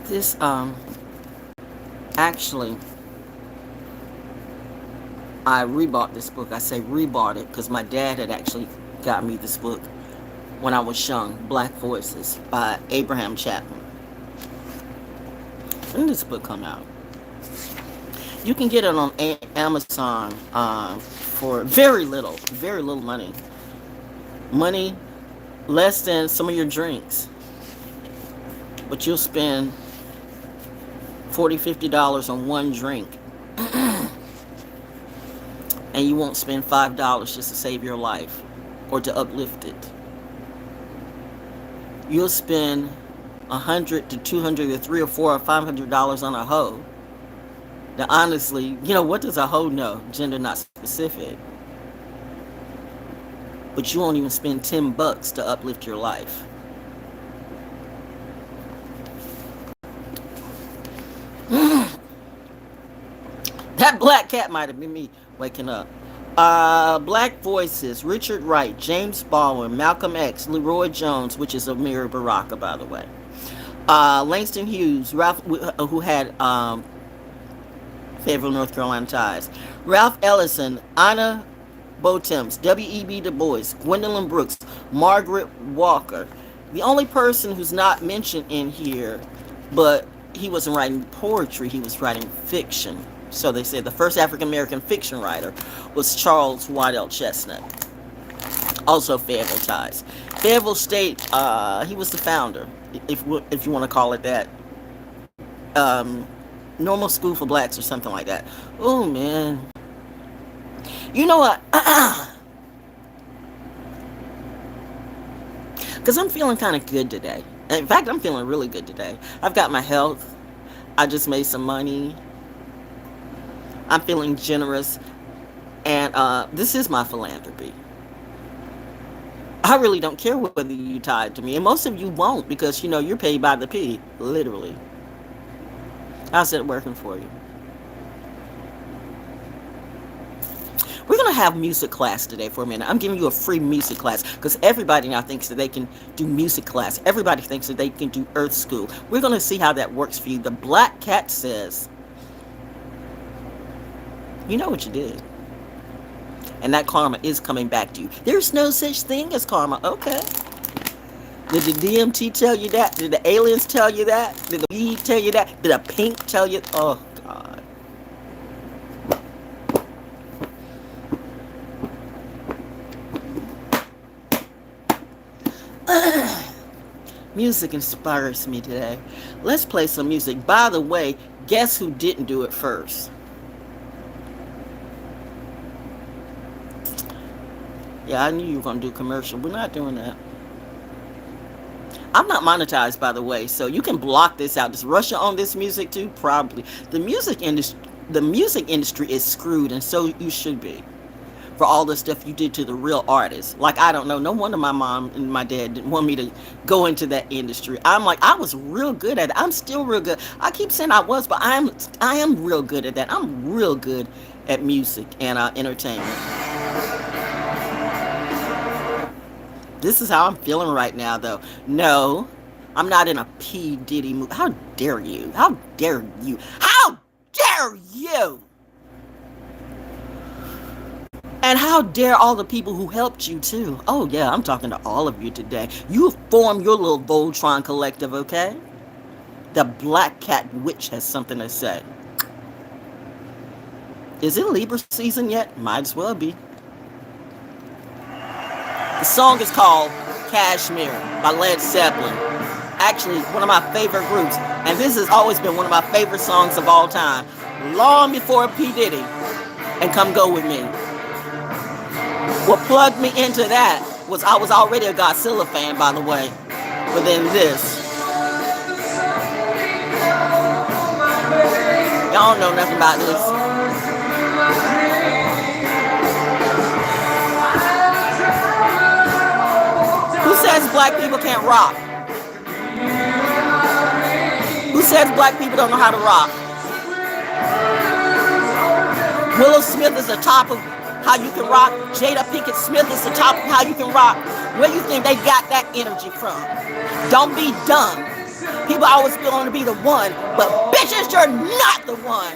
This actually, I rebought this book. I say rebought it because my dad had actually got me this book when I was young. Black Voices by Abraham Chapman. When did this book come out? You can get it on Amazon for very little money. Money less than some of your drinks. But you'll spend $40, $50 on one drink. And you won't spend $5 just to save your life or to uplift it. You'll spend $100 to $200 to $300 or $400 or $500 on a hoe. Now, honestly, what does a hoe know? Gender not specific. But you won't even spend $10 to uplift your life. That black cat might have been me waking up. Black Voices, Richard Wright, James Baldwin, Malcolm X, Leroy Jones, which is Amiri Baraka, by the way. Langston Hughes, Ralph, who had Fayetteville, North Carolina ties. Ralph Ellison, Anna Botems, W.E.B. Du Bois, Gwendolyn Brooks, Margaret Walker. The only person who's not mentioned in here, but he wasn't writing poetry, he was writing fiction. So they say the first African-American fiction writer was Charles Waddell Chestnut. Also Fayetteville ties. Fayetteville State, he was the founder, if you want to call it that. Normal school for blacks or something like that. Oh, man. You know what? Because I'm feeling kind of good today. In fact, I'm feeling really good today. I've got my health. I just made some money. I'm feeling generous. And this is my philanthropy. I really don't care whether you tithe to me. And most of you won't because, you're paid by the P. Literally. How's it working for you? We're going to have music class today for a minute. I'm giving you a free music class because everybody now thinks that they can do music class. Everybody thinks that they can do earth school. We're going to see how that works for you. The black cat says, you know what you did. And that karma is coming back to you. There's no such thing as karma. Okay. Did the DMT tell you that? Did the aliens tell you that? Did the weed tell you that? Did a pink tell you? Oh, God. Music inspires me today. Let's play some music. By the way, guess who didn't do it first? Yeah, I knew you were going to do commercial. We're not doing that. I'm not monetized, by the way, so you can block this out. Does Russia own this music too? Probably. The music industry is screwed, and so you should be. For all the stuff you did to the real artists. Like, I don't know. No wonder my mom and my dad didn't want me to go into that industry. I'm like, I was real good at it. I'm still real good. I keep saying I was, but I am real good at that. I'm real good at music and entertainment. This is how I'm feeling right now, though. No, I'm not in a P. Diddy mood. How dare you? How dare you? How dare you? And how dare all the people who helped you, too? Oh, yeah, I'm talking to all of you today. You form your little Voltron collective, okay? The Black Cat Witch has something to say. Is it Libra season yet? Might as well be. The song is called Kashmir by Led Zeppelin. Actually, one of my favorite groups. And this has always been one of my favorite songs of all time. Long before P. Diddy and Come Go With Me. What plugged me into that was I was already a Godzilla fan, by the way. But then this. Y'all don't know nothing about this. Who says black people can't rock? Who says black people don't know how to rock? Willow Smith is the top of how you can rock. Jada Pinkett Smith is the top of how you can rock. Where you think they got that energy from? Don't be dumb. people always want to be the one, but bitches, you're not the one.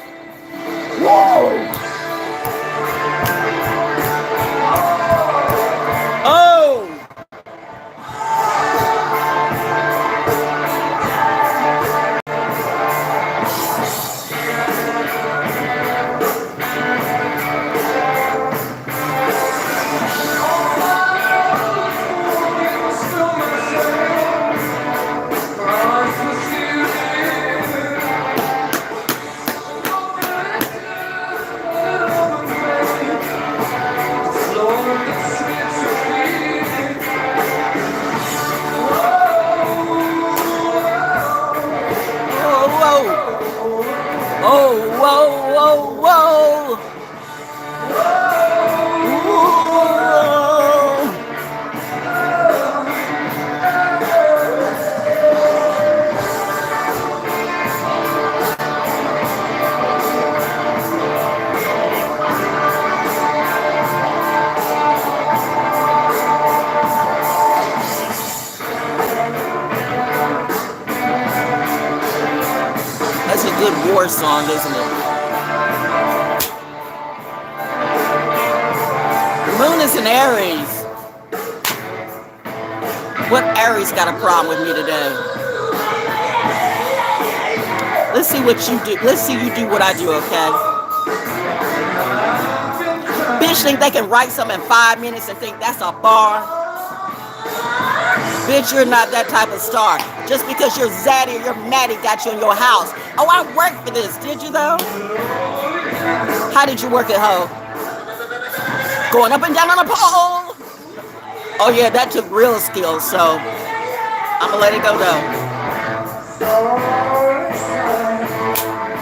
Oh. That's a good war song, isn't it? The moon is in Aries. What Aries got a problem with me today? Let's see what you do. Let's see you do what I do, okay? Bitch think they can write something in 5 minutes and think that's a bar. Bitch, you're not that type of star. Just because you're zaddy or you're Maddie got you in your house. Oh, I worked for this. Did you, though? How did you work it, ho? Going up and down on a pole. Oh, yeah, that took real skills, so I'm going to let it go, though.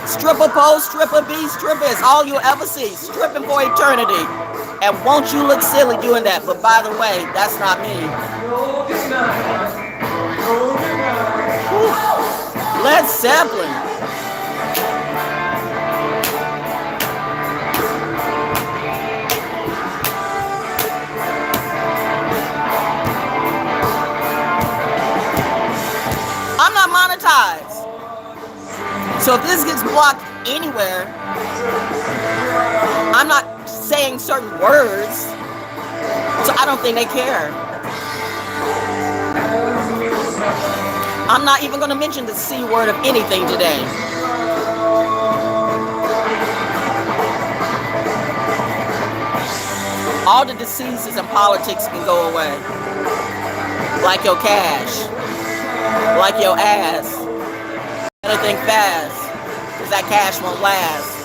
Stripper pole, stripper B, stripper is all you'll ever see. Stripping for eternity. And won't you look silly doing that? But by the way, that's not me. Led Zeppelin. I'm not monetized. So if this gets blocked anywhere, I'm not saying certain words, so I don't think they care. I'm not even going to mention the C word of anything today. All the diseases and politics can go away. Like your cash. Like your ass. Better think fast, because that cash won't last.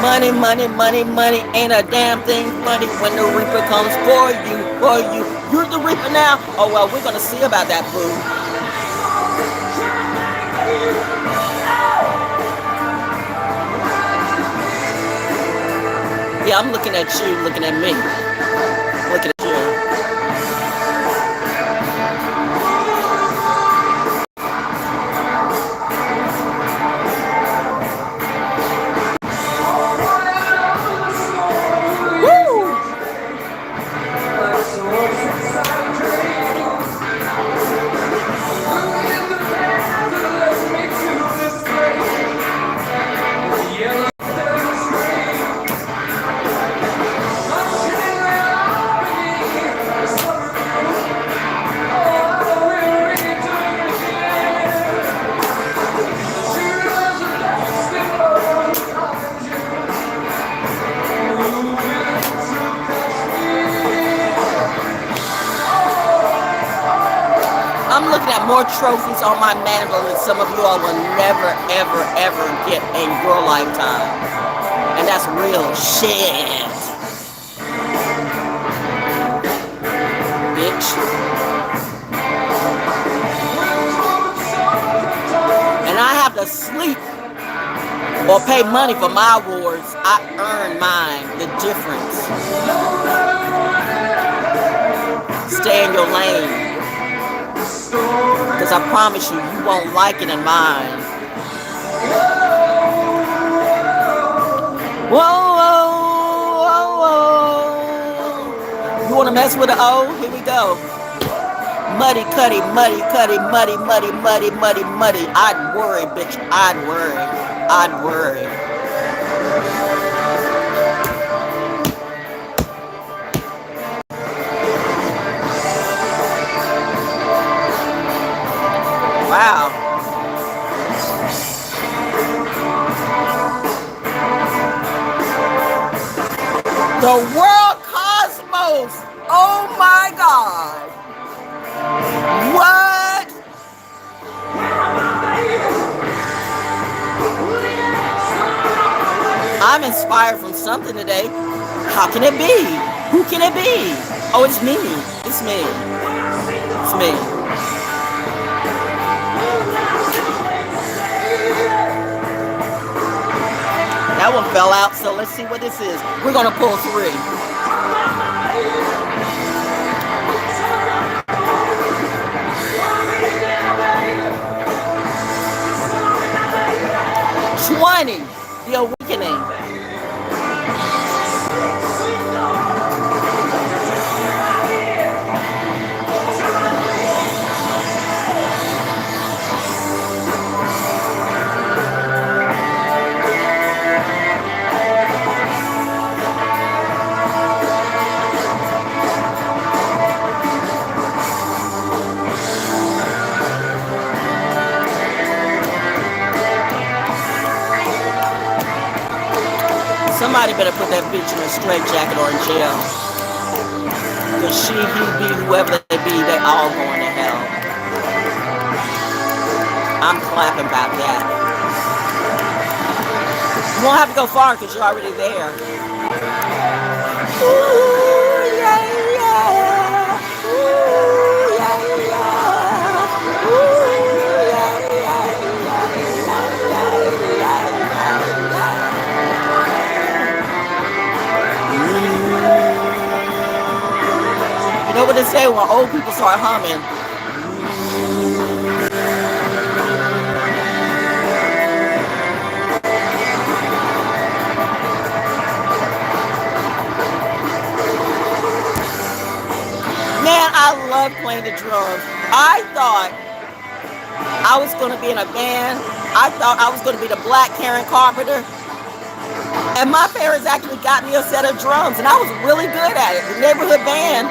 Money, money, money, money ain't a damn thing funny when the reaper comes for you, for you. You're the reaper now? Oh, well, we're going to see about that, boo. Yeah, I'm looking at you, looking at me. Looking at you. More trophies on my mantle than some of you all will never, ever, ever get in your lifetime. And that's real shit. Bitch. And I have to sleep or pay money for my awards. I earn mine. The difference. Stay in your lane. Because I promise you, you won't like it in mine. Whoa, whoa, whoa, whoa. You want to mess with the O? Here we go. Muddy, cuddy, muddy, cuddy, muddy, muddy, muddy, muddy, muddy. I'd worry, bitch. I'd worry. I'd worry. Wow. The world cosmos. Oh my God. What? I'm inspired from something today. How can it be? Who can it be? Oh, it's me. It's me. It's me. That one fell out, so let's see what this is. We're gonna pull 3. 20, the awakening. Somebody better put that bitch in a straight jacket or in jail. Because she, he, be, whoever they be, they all going to hell. I'm clapping about that. You won't have to go far because you're already there. Ooh, yeah, yeah. Ooh, yeah, yeah. Ooh, yeah, yeah, You know what they say when old people start humming? Man, I love playing the drums. I thought I was going to be in a band. I thought I was going to be the Black Karen Carpenter. And my parents actually got me a set of drums, and I was really good at it. The neighborhood band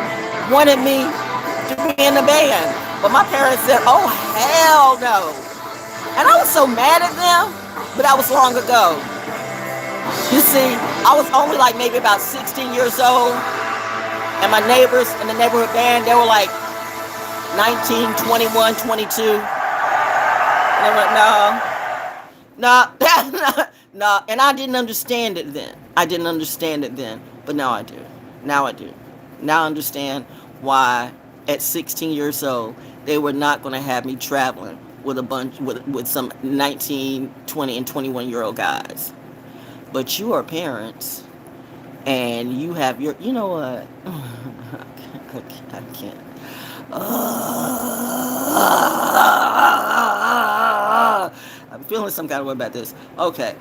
wanted me to be in the band, but my parents said, oh, hell no. And I was so mad at them, but that was long ago. You see, I was only like maybe about 16 years old, and my neighbors in the neighborhood band, they were like 19, 21, 22. And they went, no. And I didn't understand it then. But now I do. Now I understand why at 16 years old, they were not going to have me traveling with a bunch, with some 19, 20, and 21-year-old guys. But you are parents, and you have your, you know what? I can't. I'm feeling some kind of way about this. Okay.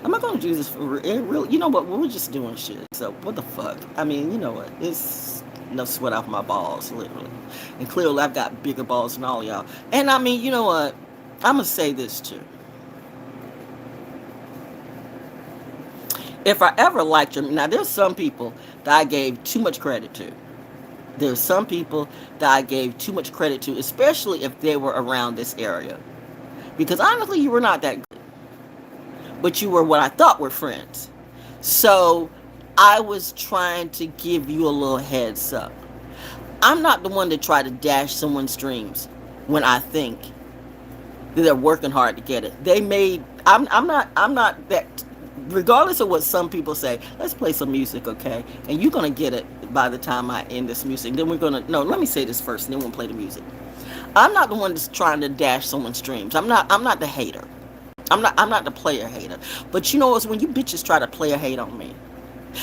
I'm not going to do this for real. You know what? We're just doing shit. So what the fuck? I mean, you know what? It's no sweat off my balls, literally. And clearly I've got bigger balls than all y'all. And I mean, you know what? I'm going to say this too. If I ever liked you, now there's some people that I gave too much credit to. There's some people that I gave too much credit to, especially if they were around this area. Because honestly, you were not that good. But you were what I thought were friends. So I was trying to give you a little heads up. I'm not the one to try to dash someone's dreams when I think that they're working hard to get it. I'm not that. Regardless of what some people say, let's play some music, okay? And you're going to get it by the time I end this music. Then we're going to, no, let me say this first, and then we'll play the music. I'm not the one that's trying to dash someone's dreams. I'm not the hater. I'm not the player hater. But you know what's when you bitches try to player hate on me.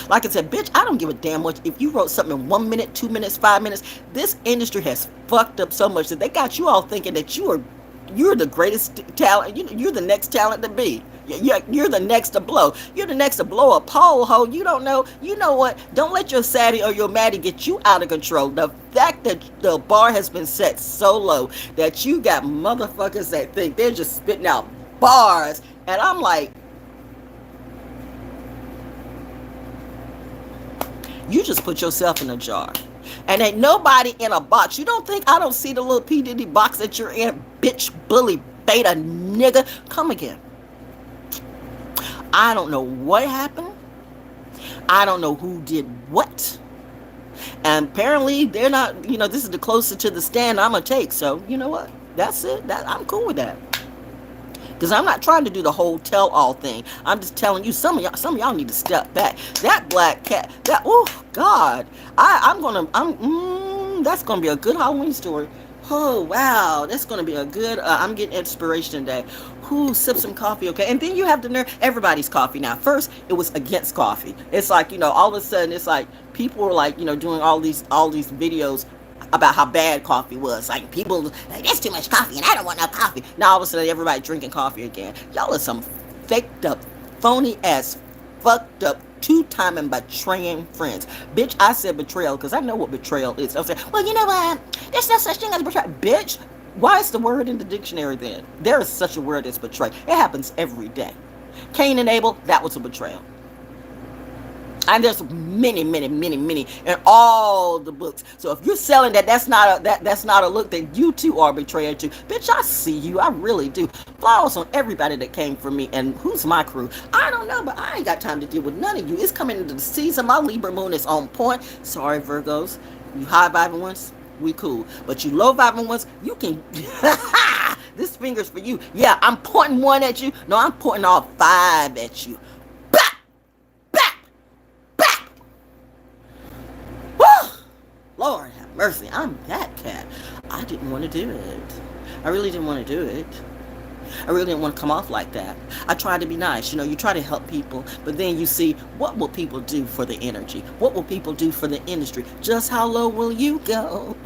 Like I said, bitch, I don't give a damn much if you wrote something in 1 minute, 2 minutes, 5 minutes. This industry has fucked up so much that they got you all thinking that you are you're the greatest talent. You're the next talent to be. You're the next to blow. You're the next to blow a pole hole. You don't know. You know what? Don't let your saddy or your maddie get you out of control. The fact that the bar has been set so low that you got motherfuckers that think they're just spitting out bars. And I'm like, you just put yourself in a jar. And ain't nobody in a box. You don't think I don't see the little P. Diddy box that you're in? Bitch, bully, beta, nigga. Come again. I don't know what happened. I don't know who did what. And apparently they're not, this is the closest to the stand I'm going to take. So, you know what? That's it. I'm cool with that. Because I'm not trying to do the whole tell-all thing. I'm just telling you, some of y'all need to step back. That black cat, oh, God. That's going to be a good Halloween story. Oh, wow. That's going to be a good, I'm getting inspiration today. Who sip some coffee, okay? And then you have the nerve, everybody's coffee now. First, it was against coffee. It's like, all of a sudden, it's like, people were like, doing all these videos about how bad coffee was. Like, people, like, that's too much coffee, and I don't want no coffee. Now, all of a sudden, everybody drinking coffee again. Y'all are some faked up, phony ass, fucked up, two-timing betraying friends. Bitch, I said betrayal because I know what betrayal is. I was saying, well, you know what? There's no such thing as betrayal. Bitch, why is the word in the dictionary then? There is such a word as betray. It happens every day. Cain and Abel, that was a betrayal. And there's many in all the books. So if you're selling that's not a look, that you too are betrayed too. Bitch, I see you. I really do. Flowers on everybody that came from me. And who's my crew? I don't know, but I ain't got time to deal with none of you. It's coming into the season. My Libra moon is on point. Sorry, Virgos. You high vibing ones, we cool. But you low vibing ones, you can this finger's for you. Yeah, I'm pointing one at you. No, I'm pointing all 5 at you. Lord have mercy, I'm that cat. I didn't want to do it. I really didn't want to do it. I really didn't want to come off like that. I tried to be nice. You try to help people, but then you see, what will people do for the energy? What will people do for the industry? Just how low will you go?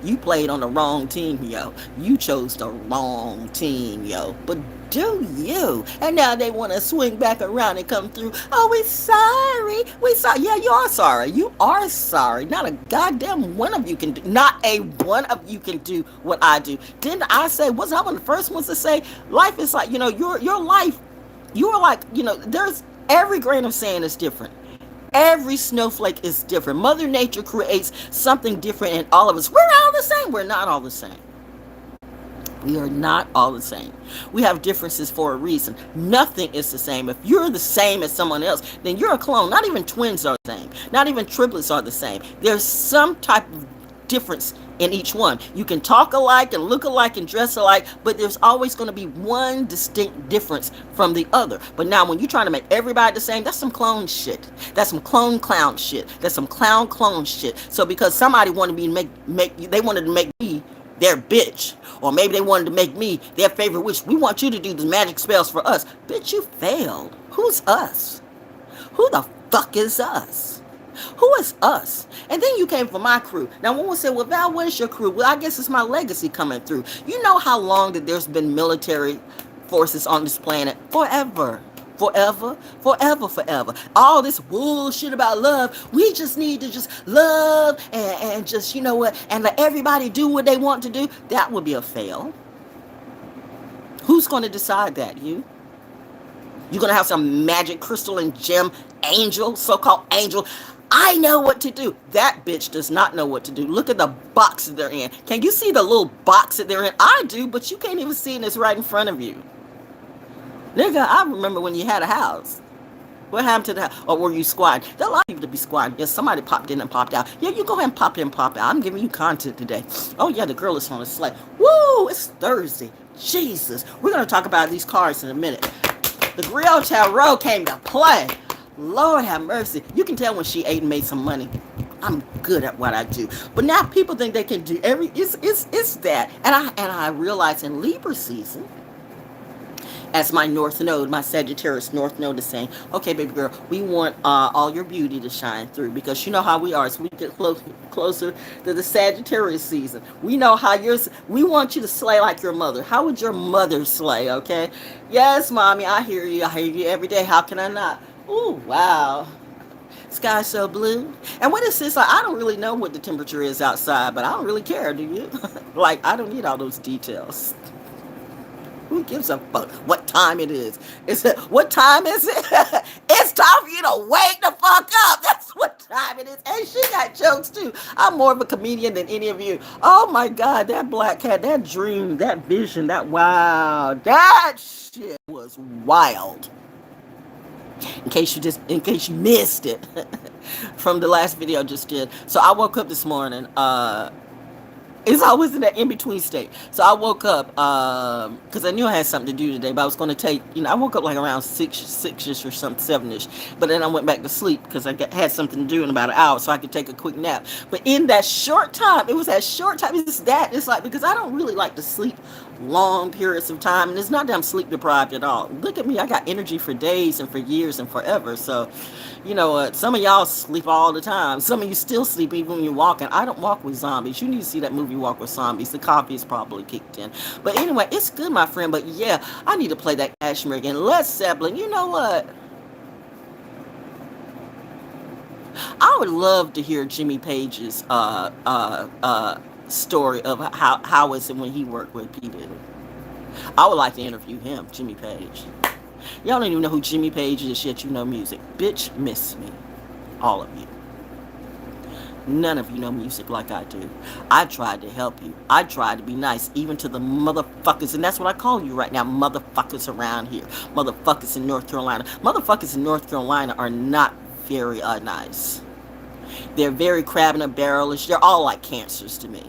You played on the wrong team, yo. You chose the wrong team, yo. But do you? And now they want to swing back around and come through. Oh, we're sorry. We sorry. Yeah, you are sorry. You are sorry. Not a goddamn one of you can do. Not a one of you can do what I do. Didn't I say? Wasn't I one of the first ones to say? Life is like, your life. You are like, there's every grain of sand is different. Every snowflake is different. Mother Nature creates something different in all of us. We're all the same. We're not all the same. We are not all the same. We have differences for a reason. Nothing is the same. If you're the same as someone else, then you're a clone. Not even twins are the same. Not even triplets are the same. There's some type of difference in each one. You can talk alike and look alike and dress alike, but there's always going to be one distinct difference from the other. But now when you're trying to make everybody the same, that's some clone shit. That's some clown shit. That's some clown shit. So because somebody wanted me to they wanted to make me their bitch, or maybe they wanted to make me their favorite witch. We want you to do the magic spells for us. Bitch, you failed. Who's us? Who the fuck is us? Who is us? And then you came for my crew. Now, one will say, well, Val, what is your crew? Well, I guess it's my legacy coming through. You know how long that there's been military forces on this planet? Forever. All this bullshit about love. We just need to just love and just, and let everybody do what they want to do. That would be a fail. Who's going to decide that? You? You're going to have some magic crystal and gem angel, so-called angel. I know what to do. That bitch does not know what to do. Look at the box that they're in. Can you see the little box that they're in? I do, but you can't even see it. It's right in front of you. Nigga, I remember when you had a house. What happened to the house? Or were you squatting? There are a lot of people to be squatting. Yes, somebody popped in and popped out. Yeah, you go ahead and pop in and pop out. I'm giving you content today. Oh, yeah, the girl is on a sleigh. Woo, it's Thursday. Jesus. We're going to talk about these cards in a minute. The Griot Tarot came to play. Lord have mercy. You can tell when she ate and made some money. I'm good at what I do. But now people think they can do it's that. And I realize in Libra season, as my north node, my Sagittarius north node is saying, okay, baby girl, we want all your beauty to shine through, because you know how we are. As we get closer to the Sagittarius season, we know how yours. We want you to slay like your mother. How would your mother slay? Okay, yes, mommy, I hear you. I hear you every day. How can I not? Ooh, wow. Sky so blue. And what is this? Like, I don't really know what the temperature is outside, but I don't really care. Do you? Like, I don't need all those details. Who gives a fuck what time it is? What time is it? It's time for you to wake the fuck up. That's what time it is. And she got jokes too. I'm more of a comedian than any of you. Oh my God, that black cat, that dream, that vision, that wow, that shit was wild. In case you missed it from the last video I just did. So I woke up this morning. It's always in that in-between state. So I woke up because I knew I had something to do today, but I was going to take, I woke up like around 6-ish or something, 7-ish. But then I went back to sleep because I had something to do in about an hour so I could take a quick nap. But in that short time, it was that short time, it's like, because I don't really like to sleep long periods of time. And it's not that I'm sleep deprived at all. Look at me. I got energy for days and for years and forever. So, you know what? Some of y'all sleep all the time. Some of you still sleep even when you're walking. I don't walk with zombies. You need to see that movie Walk with Zombies. The coffee is probably kicked in. But anyway, it's good, my friend. But yeah, I need to play that Kashmir again. Led Zeppelin. You know what? I would love to hear Jimmy Page's story of how is it when he worked with P. Diddy. I would like to interview him, Jimmy Page. Y'all don't even know who Jimmy Page is, yet you know music. Bitch, miss me. All of you. None of you know music like I do. I tried to help you. I tried to be nice, even to the motherfuckers, and that's what I call you right now, motherfuckers around here. Motherfuckers in North Carolina. Motherfuckers in North Carolina are not very nice. They're very crab in a barrelish. They're all like cancers to me.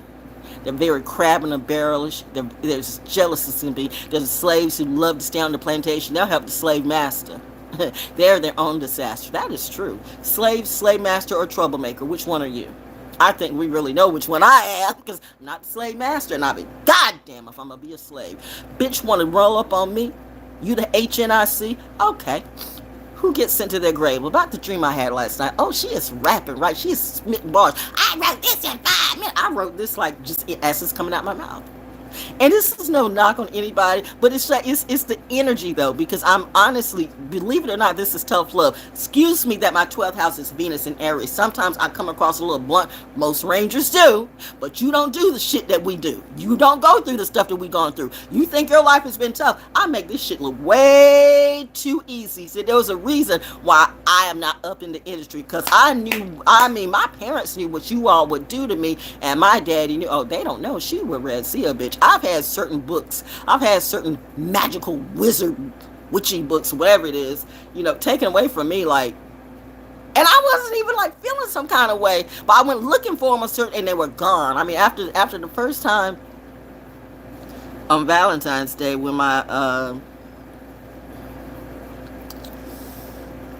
They're very crab in a barrelish. There's jealousy in be. There's slaves who love to stay on the plantation. They'll help the slave master. They're their own disaster. That is true. Slave, slave master, or troublemaker. Which one are you? I think we really know which one I am, because I'm not the slave master, and I'll be goddamn if I'm gonna be a slave. Bitch want to roll up on me? You the HNIC? Okay. Who gets sent to their grave? About the dream I had last night. Oh, she is rapping, right? She is spitting bars. I wrote this in 5 minutes. I wrote this like just as it's coming out my mouth. And this is no knock on anybody, but it's the energy though, because I'm honestly, believe it or not, this is tough love. Excuse me that my 12th house is Venus in Aries. Sometimes I come across a little blunt. Most Rangers do, but you don't do the shit that we do. You don't go through the stuff that we gone through. You think your life has been tough. I make this shit look way too easy. So there was a reason why I am not up in the industry, because my parents knew what you all would do to me, and my daddy knew. Oh, they don't know. She would read see a bitch. I've had certain books. I've had certain magical wizard, witchy books, whatever it is, taken away from me, like, and I wasn't even like feeling some kind of way, but I went looking for them and they were gone. I mean, after the first time on Valentine's Day when my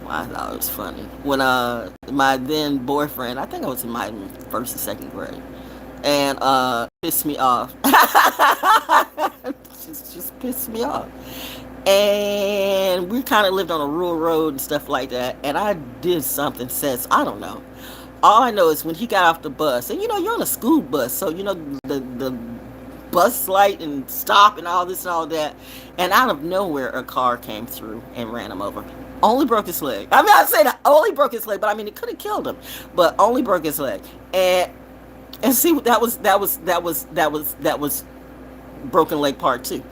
I thought it was funny when my then boyfriend, I think I was in my first or second grade, and pissed me off. just pissed me off. And we kind of lived on a rural road and stuff like that. And I did something says, I don't know. All I know is when he got off the bus, and you're on a school bus, so the bus light and stop and all this and all that. And out of nowhere, a car came through and ran him over. Only broke his leg. I mean, I say that only broke his leg, but I mean, it could have killed him, but only broke his leg. And see, that was broken leg part 2,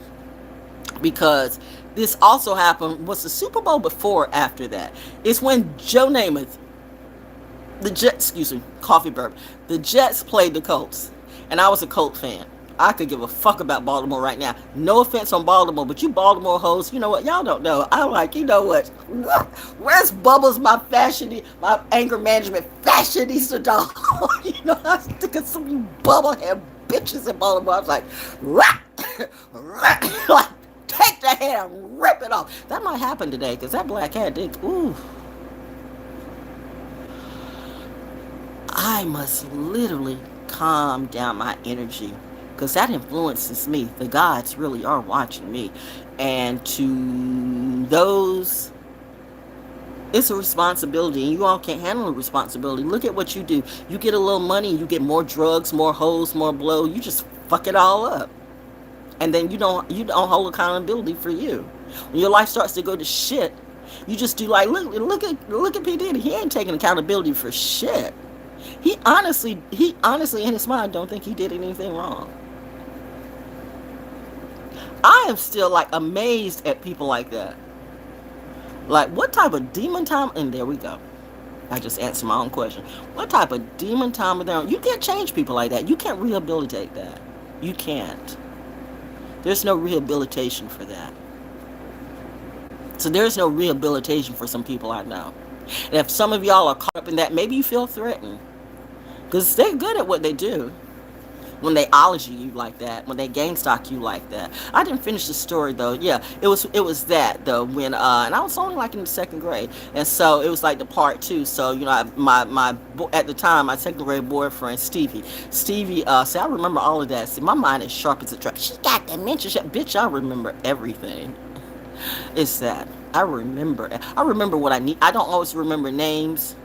because this also happened. Was the Super Bowl before or after that? It's when Joe Namath, the Jets, coffee burp. The Jets played the Colts, and I was a Colt fan. I could give a fuck about Baltimore right now. No offense on Baltimore, but you Baltimore hoes, you know what? Y'all don't know. I'm like, you know what? Where's Bubbles, my anger management fashionista doll? I was thinking some of you bubblehead bitches in Baltimore. I was like, like, take the hair and rip it off. That might happen today, because that black cat did. Ooh. I must literally calm down my energy because that influences me. The gods really are watching me. And to those, it's a responsibility, and you all can't handle the responsibility. Look at what you do. You get a little money, you get more drugs, more hoes, more blow. You just fuck it all up, and then you don't hold accountability for you. When your life starts to go to shit, you just do like look at P Diddy. He ain't taking accountability for shit. He honestly in his mind don't think he did anything wrong. I am still like amazed at people like that. Like, what type of demon time? And there we go. I just answered my own question. What type of demon time are there? You can't change people like that. You can't rehabilitate that. You can't. There's no rehabilitation for that. So there's no rehabilitation for some people I know. And if some of y'all are caught up in that, maybe you feel threatened. Because they're good at what they do. When they ology you like that, when they gang stalk you like that. I didn't finish the story though. Yeah, it was that though when and I was only like in the second grade, and so it was like the part two. So my at the time my second grade boyfriend Stevie see, I remember all of that. See, my mind is sharp as a track. She got dementia, bitch. I remember everything. It's that I remember what I need. I don't always remember names,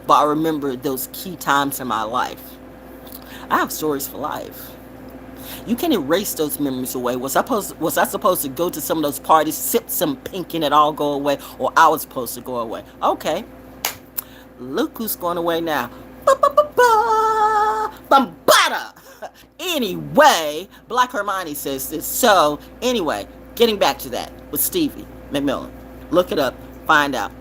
but I remember those key times in my life. I have stories for life. You can't erase those memories away. Was I supposed to go to some of those parties, sip some pink and it all go away, or I was supposed to go away? Okay, look who's going away now. Bambada. Anyway, Black Hermione says this. So anyway, getting back to that with Stevie McMillan. Look it up. Find out.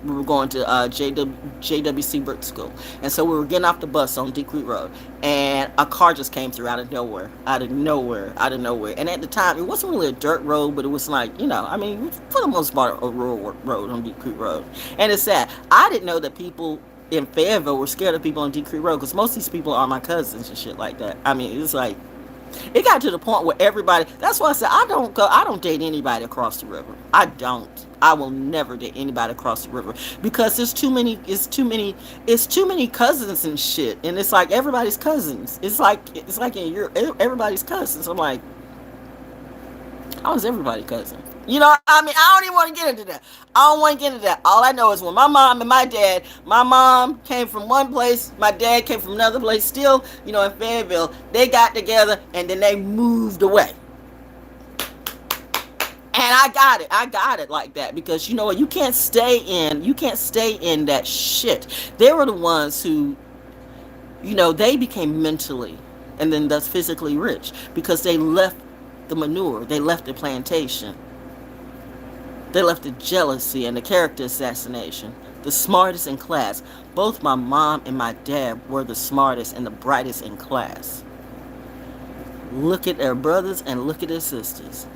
We were going to JWC Brick School. And so we were getting off the bus on Deep Creek Road. And a car just came through out of nowhere. Out of nowhere. And at the time, it wasn't really a dirt road, but it was like, I mean, for the most part, a rural road on Deep Creek Road. And it's sad. I didn't know that people in Fayetteville were scared of people on Deep Creek Road, because most of these people are my cousins and shit like that. I mean, it's like, it got to the point where everybody, that's why I said I don't date anybody across the river. I will never date anybody across the river, because it's too many cousins and shit, and it's like everybody's cousins. It's like in Europe, everybody's cousins. I'm like, how is everybody cousin? I mean, I don't even want to get into that. I don't want to get into that. All I know is when my mom and my mom came from one place, my dad came from another place, still, in Fayetteville, they got together and then they moved away. And I got it like that, because you know what, you can't stay in that shit. They were the ones who, they became mentally and then thus physically rich, because they left the manure, they left the plantation. They left the jealousy and the character assassination. The smartest in class. Both my mom and my dad were the smartest and the brightest in class. Look at their brothers and look at their sisters.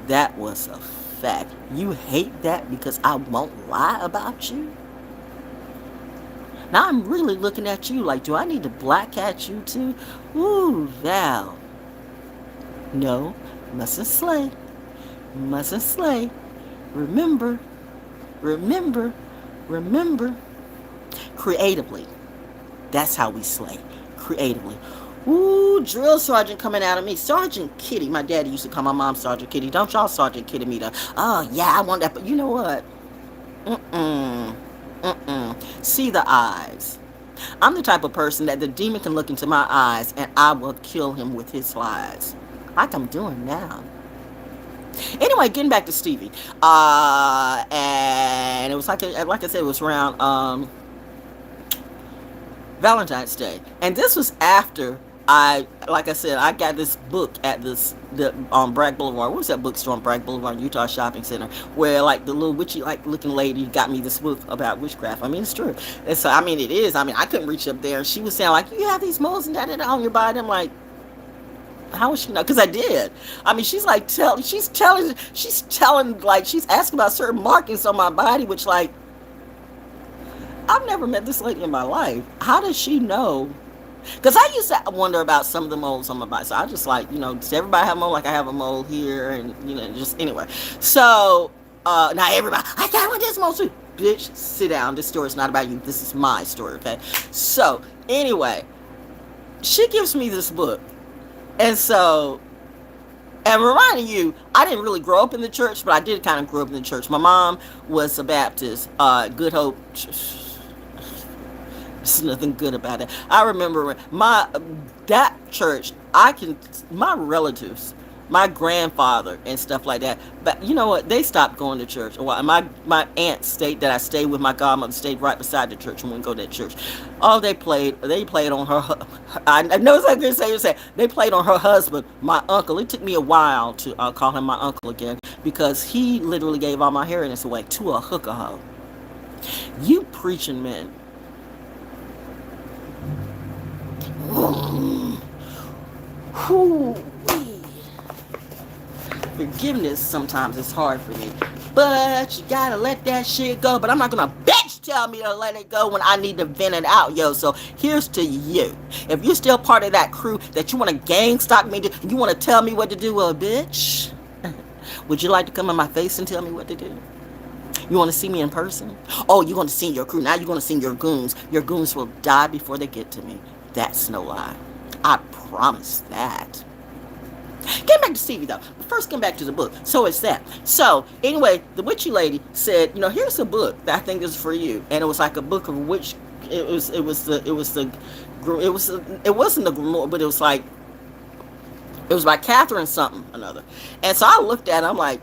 That was a fact. You hate that because I won't lie about you? Now I'm really looking at you like, do I need to black cat you too? Ooh, Val. No, mustn't slay. Mustn't slay. Remember. Creatively. That's how we slay. Creatively. Ooh, drill sergeant coming out of me. Sergeant Kitty. My daddy used to call my mom Sergeant Kitty. Don't y'all Sergeant Kitty me though. Oh, yeah, I want that. But you know what? See the eyes. I'm the type of person that the demon can look into my eyes and I will kill him with his lies. Like I'm doing now. Anyway, getting back to Stevie, and it was like I said, it was around Valentine's Day, and this was after I got this book at on Bragg Boulevard. What was that bookstore on Bragg Boulevard, Utah Shopping Center, where like the little witchy like looking lady got me this book about witchcraft. I mean, it's true. And so I mean, it is. I mean, I couldn't reach up there, and she was saying like, you have these moles and that on your body. I'm like, how would she know? Because I did. I mean, she's telling, like, she's asking about certain markings on my body, which, like, I've never met this lady in my life. How does she know? Because I used to wonder about some of the moles on my body. So I just, like, does everybody have a mole? Like, I have a mole here, and, just, anyway. So, now everybody, I got one of this mole, too. Bitch, sit down. This story is not about you. This is my story, okay? So, anyway, she gives me this book. And so, and reminding you, I didn't really grow up in the church, but I did kind of grow up in the church. My mom was a Baptist, Good Hope. There's nothing good about it. I remember my that church. My relatives, my grandfather and stuff like that. But you know what? They stopped going to church. Well, my aunt stayed that I stayed with my godmother stayed right beside the church and wouldn't go to that church. Oh, they played on her. I know it's like they say they played on her husband, my uncle. It took me a while to call him my uncle again because he literally gave all my inheritance away to a hooker hoe. You preaching men. Whew. Forgiveness sometimes is hard for me. But you gotta let that shit go. But I'm not gonna bitch tell me to let it go when I need to vent it out, yo. So here's to you. If you're still part of that crew that you wanna gang stalk me, you wanna tell me what to do, well, bitch, would you like to come in my face and tell me what to do? You want to see me in person? Oh, you're going to see your crew. Now you're going to see your goons. Your goons will die before they get to me. That's no lie. I promise that. Getting back to Stevie though. But first, get back to the book. So it's that. So anyway, the witchy lady said, here's a book that I think is for you, and it was like a book of witch. It wasn't the grimoire, but it was like it was by Catherine something another. And so I looked at it. I'm like,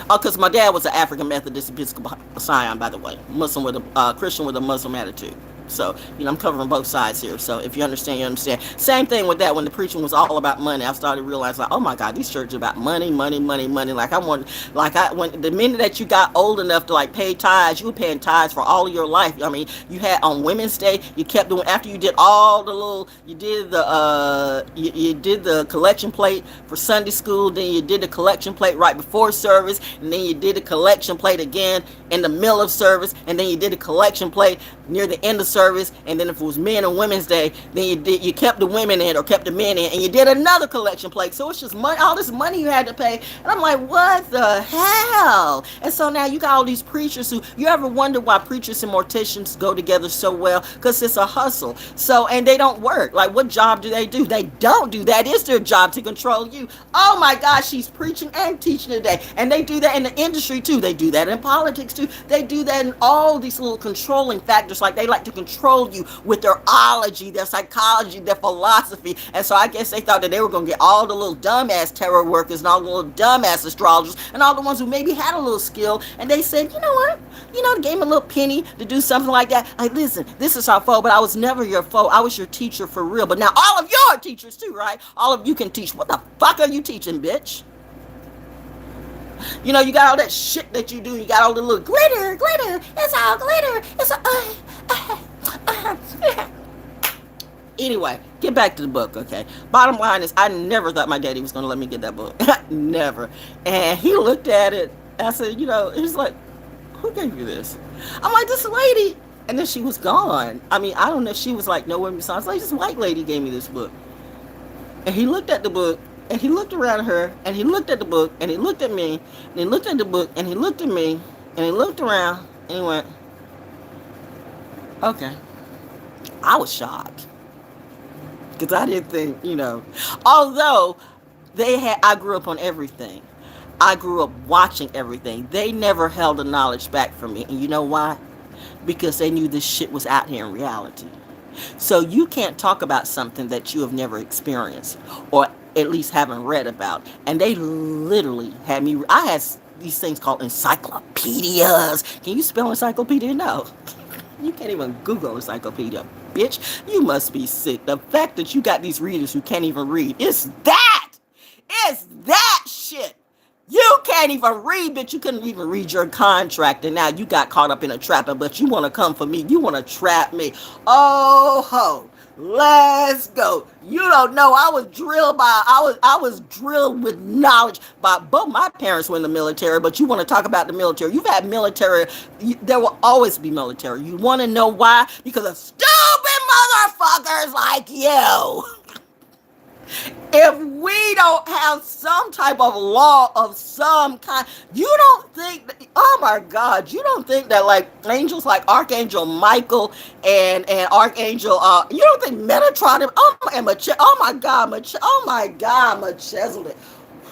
oh, because my dad was an African Methodist Episcopal Scion, by the way, Muslim with a Christian with a Muslim attitude. So, I'm covering both sides here. So, if you understand, you understand. Same thing with that. When the preaching was all about money, I started realizing, like, oh my God, these churches are about money, money, money, money. When the minute that you got old enough to like pay tithes, you were paying tithes for all of your life. I mean, you had on Women's Day, you kept doing after you did all the little, you did the collection plate for Sunday school, then you did the collection plate right before service, and then you did the collection plate again in the middle of service, and then you did a collection plate near the end of service, and then if it was men and women's day, then you kept the women in or kept the men in, and you did another collection plate. So it's just money, all this money you had to pay, and I'm like, what the hell? And so now you got all these preachers who, you ever wonder why preachers and morticians go together so well? Because it's a hustle. So, and they don't work. Like, what job do? They don't do that. It's their job to control you. Oh my gosh, she's preaching and teaching today, and they do that in the industry too. They do that in politics too. They do that in all these little controlling factors. Like, they like to control you with their ology, their psychology, their philosophy. And so I guess they thought that they were going to get all the little dumbass terror workers and all the little dumbass astrologers and all the ones who maybe had a little skill. And they said, you know what? They gave me a little penny to do something like that. Like, listen, this is our foe, but I was never your foe. I was your teacher for real. But now all of you are teachers too, right? All of you can teach. What the fuck are you teaching, bitch? You got all that shit that you do. You got all the little glitter. It's all glitter. It's Anyway, get back to the book, okay? Bottom line is, I never thought my daddy was going to let me get that book. Never. And he looked at it. I said, he's like, who gave you this? I'm like, this lady. And then she was gone. I mean, I don't know if she was like nowhere besides. Like, this white lady gave me this book. And he looked at the book. And he looked around at her, and he looked at the book, and he looked at me, and he looked at the book, and he looked at me, and he looked around, and he went, okay. I was shocked. Because I didn't think, although I grew up on everything. I grew up watching everything. They never held the knowledge back from me. And you know why? Because they knew this shit was out here in reality. So you can't talk about something that you have never experienced, or at least haven't read about. And they literally had me, I had these things called encyclopedias. Can you spell encyclopedia? No. You can't even Google encyclopedia, bitch. You must be sick. The fact that you got these readers who can't even read, it's that shit. You can't even read, bitch. You couldn't even read your contract, and now you got caught up in a trap, but you want to come for me. You want to trap me. Oh, ho. Let's go. You don't know. I was drilled with knowledge by both my parents were in the military, but you want to talk about the military. You've had military. There will always be military. You want to know why? Because of stupid motherfuckers like you. If we don't have some type of law of some kind, you don't think that, oh my God, you don't think that like angels like Archangel Michael and Archangel you don't think Metatron and oh my God, oh my God, Melchizedek.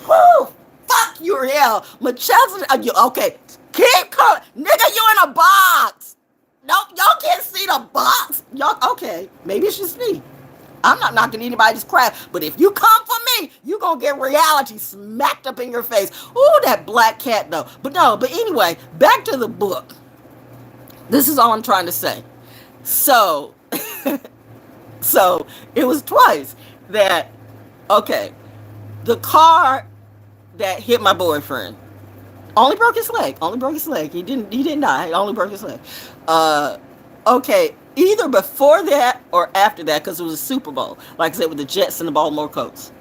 Whoo, fuck your hell. Melchizedek, okay, keep coming. Nigga, you in a box. No, y'all can't see the box. Y'all, okay, maybe it's just me. I'm not knocking anybody's craft, but if you come for me, you gonna get reality smacked up in your face. Ooh, that black cat though. But no, but anyway, back to the book. This is all I'm trying to say. So, so it was twice that, okay, the car that hit my boyfriend only broke his leg. Only broke his leg. He didn't die. He only broke his leg. Okay, either before that or after that, because it was a Super Bowl, like I said, with the Jets and the Baltimore Colts.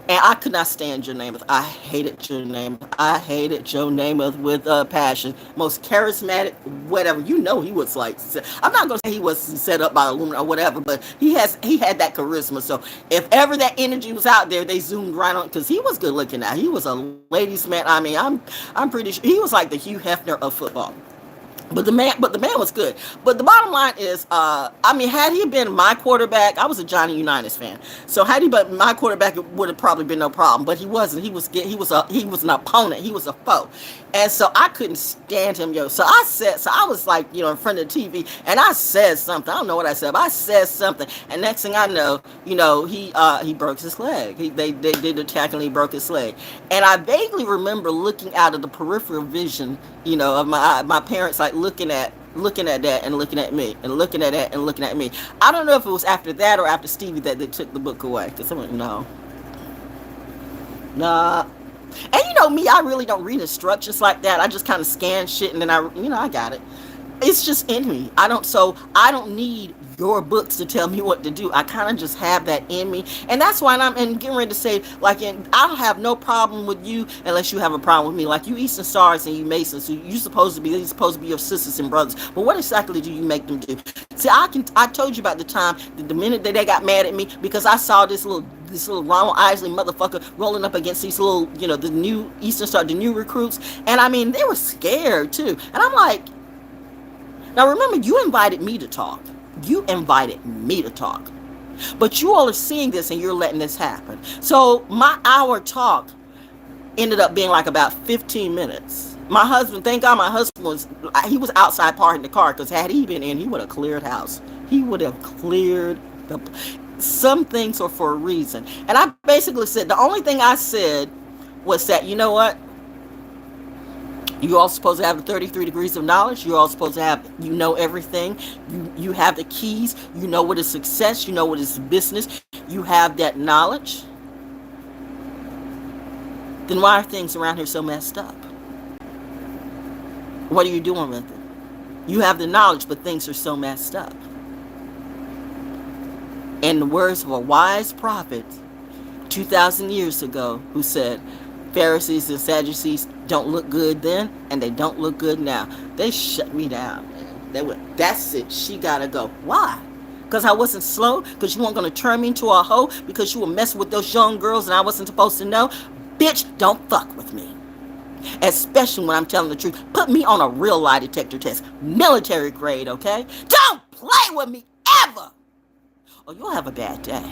And I could not stand Joe Namath. I hated Joe Namath. I hated Joe Namath with passion. Most charismatic, whatever. You know, he was like, I'm not going to say he was set up by Illuminati or whatever, but he had that charisma. So if ever that energy was out there, they zoomed right on, because he was good looking now. He was a ladies' man. I mean, I'm pretty sure he was like the Hugh Hefner of football. But the man was good. But the bottom line is, I mean, had he been my quarterback, I was a Johnny Unitas fan. So had he been my quarterback, it would have probably been no problem. But he wasn't. He was an opponent. He was a foe, and so I couldn't stand him, yo. So I was like, in front of the TV, and I said something. I don't know what I said, but I said something, and next thing I know, he broke his leg. They did the tackle, and he broke his leg. And I vaguely remember looking out of the peripheral vision, of my parents, like looking at that and looking at me and looking at that and looking at me. I don't know if it was after that or after Stevie that they took the book away, because I went, no, nah. And me, I really don't read instructions like that. I just kind of scan shit and then I got it. It's just in me. I don't need your books to tell me what to do. I kind of just have that in me. And that's why I'm getting ready to say, like, I don't have no problem with you unless you have a problem with me. Like, you Eastern Stars and you Masons, they're supposed to be your sisters and brothers. But what exactly do you make them do? See, I told you about the time, the minute that they got mad at me, because I saw this little Ronald Isley motherfucker rolling up against these little, the new Eastern Star, the new recruits. And I mean, they were scared too. And I'm like, now remember, you invited me to talk. You invited me to talk. But you all are seeing this and you're letting this happen. So my hour talk ended up being like about 15 minutes. My husband, thank God my husband was outside parking the car, because had he been in, he would have cleared house. He would have cleared some things are for a reason. And I basically said, the only thing I said was that, you know what? You're all supposed to have the 33 degrees of knowledge. You're all supposed to have, everything. You have the keys. You know what is success. You know what is business. You have that knowledge. Then why are things around here so messed up? What are you doing with it? You have the knowledge, but things are so messed up. In the words of a wise prophet 2,000 years ago, who said, Pharisees and Sadducees don't look good then, and they don't look good now. They shut me down. They went, that's it, she gotta go. Why? Because I wasn't slow? Because you weren't going to turn me into a hoe? Because you were messing with those young girls and I wasn't supposed to know? Bitch, don't fuck with me. Especially when I'm telling the truth. Put me on a real lie detector test. Military grade, okay? Don't play with me ever! Or you'll have a bad day.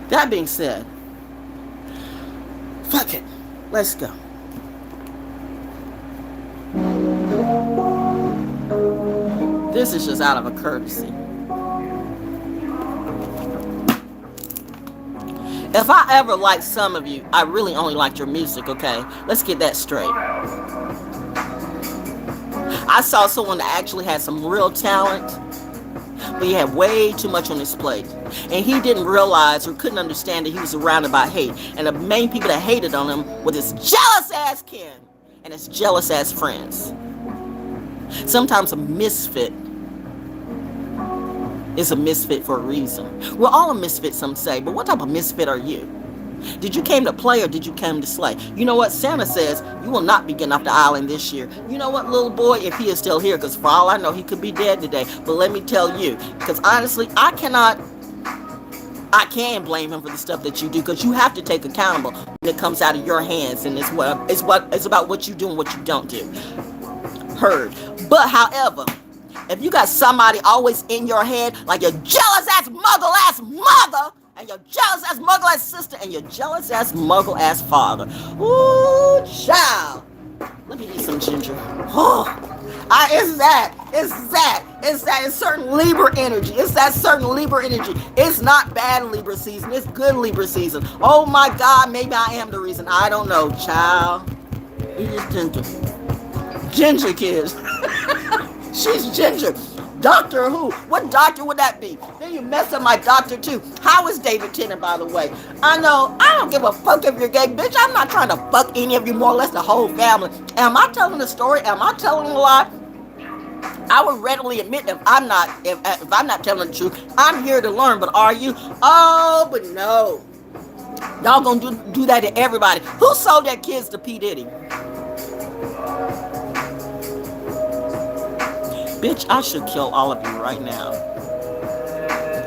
That being said, fuck it. Let's go. This is just out of a courtesy. If I ever liked some of you, I really only liked your music, okay? Let's get that straight. I saw someone that actually had some real talent, but he had way too much on his plate. And he didn't realize or couldn't understand that he was surrounded by hate. And the main people that hated on him were his jealous ass kin and his jealous ass friends. Sometimes a misfit is a misfit for a reason. We're all a misfit, some say, but what type of misfit are you? Did you came to play or did you come to slay? You know what? Santa says you will not be getting off the island this year. You know what, little boy, if he is still here, because for all I know, he could be dead today. But let me tell you, because honestly, I cannot I can blame him for the stuff that you do, because you have to take accountable when it comes out of your hands, and it's about what you do and what you don't do. Heard. But however, if you got somebody always in your head, like your jealous ass muggle ass mother, and your jealous ass muggle ass sister, and your jealous ass muggle ass father, ooh, child, let me eat some ginger. Oh, it's certain Libra energy. It's that certain Libra energy. It's not bad Libra season. It's good Libra season. Oh my God, maybe I am the reason. I don't know, child. Eat this ginger. Ginger, kids. She's ginger. Doctor who? What doctor would that be? Then you mess up my doctor too. How is David Tennant, by the way? I know, I don't give a fuck if you're gay, bitch. I'm not trying to fuck any of you, more or less the whole family. Am I telling the story? Am I telling a lie? I would readily admit if I'm not telling the truth. I'm here to learn, but are you? Oh, but no. Y'all gonna do that to everybody. Who sold their kids to P. Diddy? Bitch, I should kill all of you right now.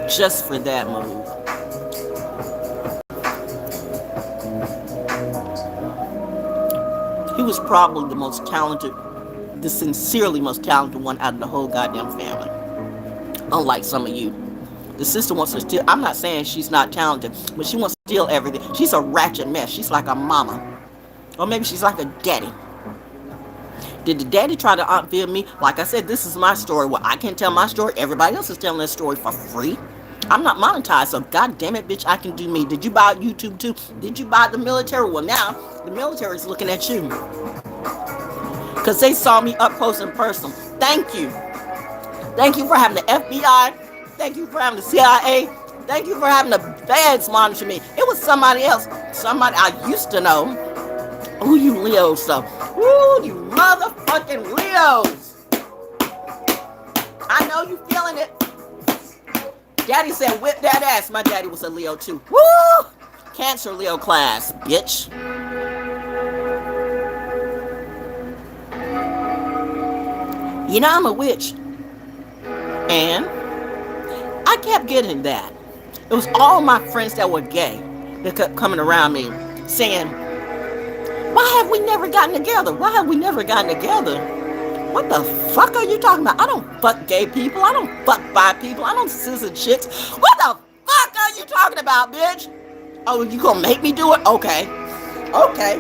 Just for that move. He was probably the most talented, the sincerely most talented one out of the whole goddamn family. Unlike some of you. The sister wants to steal. I'm not saying she's not talented, but she wants to steal everything. She's a ratchet mess. She's like a mama. Or maybe she's like a daddy. Did the daddy try to outbid me? Like I said, this is my story. Well, I can't tell my story. Everybody else is telling their story for free. I'm not monetized, so god damn it, bitch, I can do me. Did you buy YouTube too? Did you buy the military? Well, now the military is looking at you. Because they saw me up close and personal. Thank you. Thank you for having the FBI. Thank you for having the CIA. Thank you for having the feds monitor me. It was somebody else. Somebody I used to know. Ooh, you Leos, so. Ooh, you motherfucking Leos. I know you feeling it. Daddy said whip that ass. My daddy was a Leo too. Woo! Cancer Leo class, bitch. You know I'm a witch. And I kept getting that. It was all my friends that were gay that kept coming around me saying, why have we never gotten together? Why have we never gotten together? What the fuck are you talking about? I don't fuck gay people. I don't fuck bi people. I don't scissor chicks. What the fuck are you talking about, bitch? Oh, you gonna make me do it? Okay. Okay.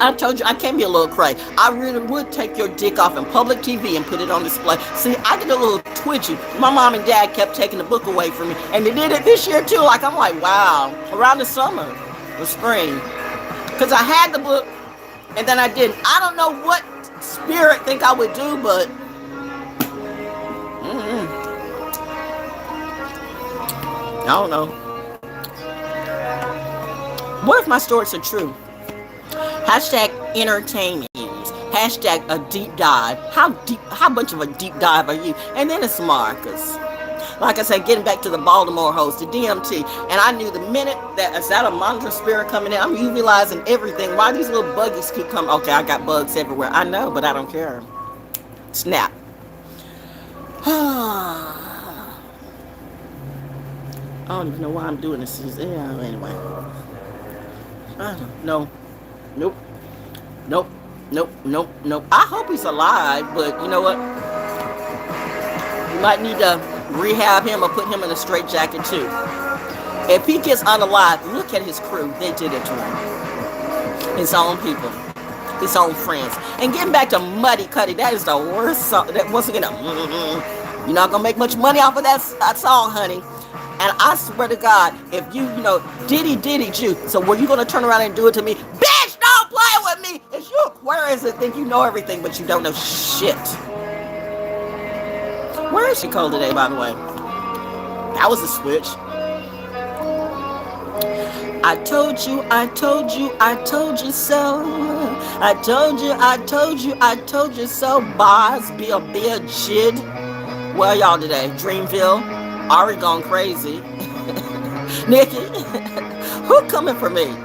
I told you I can be a little cray. I really would take your dick off in public TV and put it on display. See, I get a little twitchy. My mom and dad kept taking the book away from me. And they did it this year too. Like, I'm like, wow. Around the summer, the spring. Because I had the book, and then I didn't. I don't know what spirit think I would do, but I don't know. What if my stories are true? Hashtag entertainment news. Hashtag a deep dive. How much of a deep dive are you? And then it's Marcus. Like I said, getting back to the Baltimore host, the DMT, and I knew the minute that is that a monster spirit coming in, I'm utilizing everything. Why these little buggies keep coming? Okay, I got bugs everywhere. I know, but I don't care. Snap. I don't even know why I'm doing this. Yeah, anyway. I don't know. Nope. Nope. Nope. Nope. Nope. I hope he's alive, but you know what? You might need to rehab him or put him in a straitjacket too. If he gets unalive, look at his crew. They did it to him. His own people. His own friends. And getting back to Muddy Cuddy, that is the worst song. That once again, you're not gonna make much money off of that song, honey. And I swear to God, if you diddy you, so were you gonna turn around and do it to me? Bitch, don't play with me! It's you Aquarius that think you know everything, but you don't know shit. Where is she cold today, by the way? That was a switch. I told you, I told you, I told you so. I told you, I told you, I told you so. Boz, be a jid. Where y'all today? Dreamville? Ari gone crazy. Nikki? Who coming for me?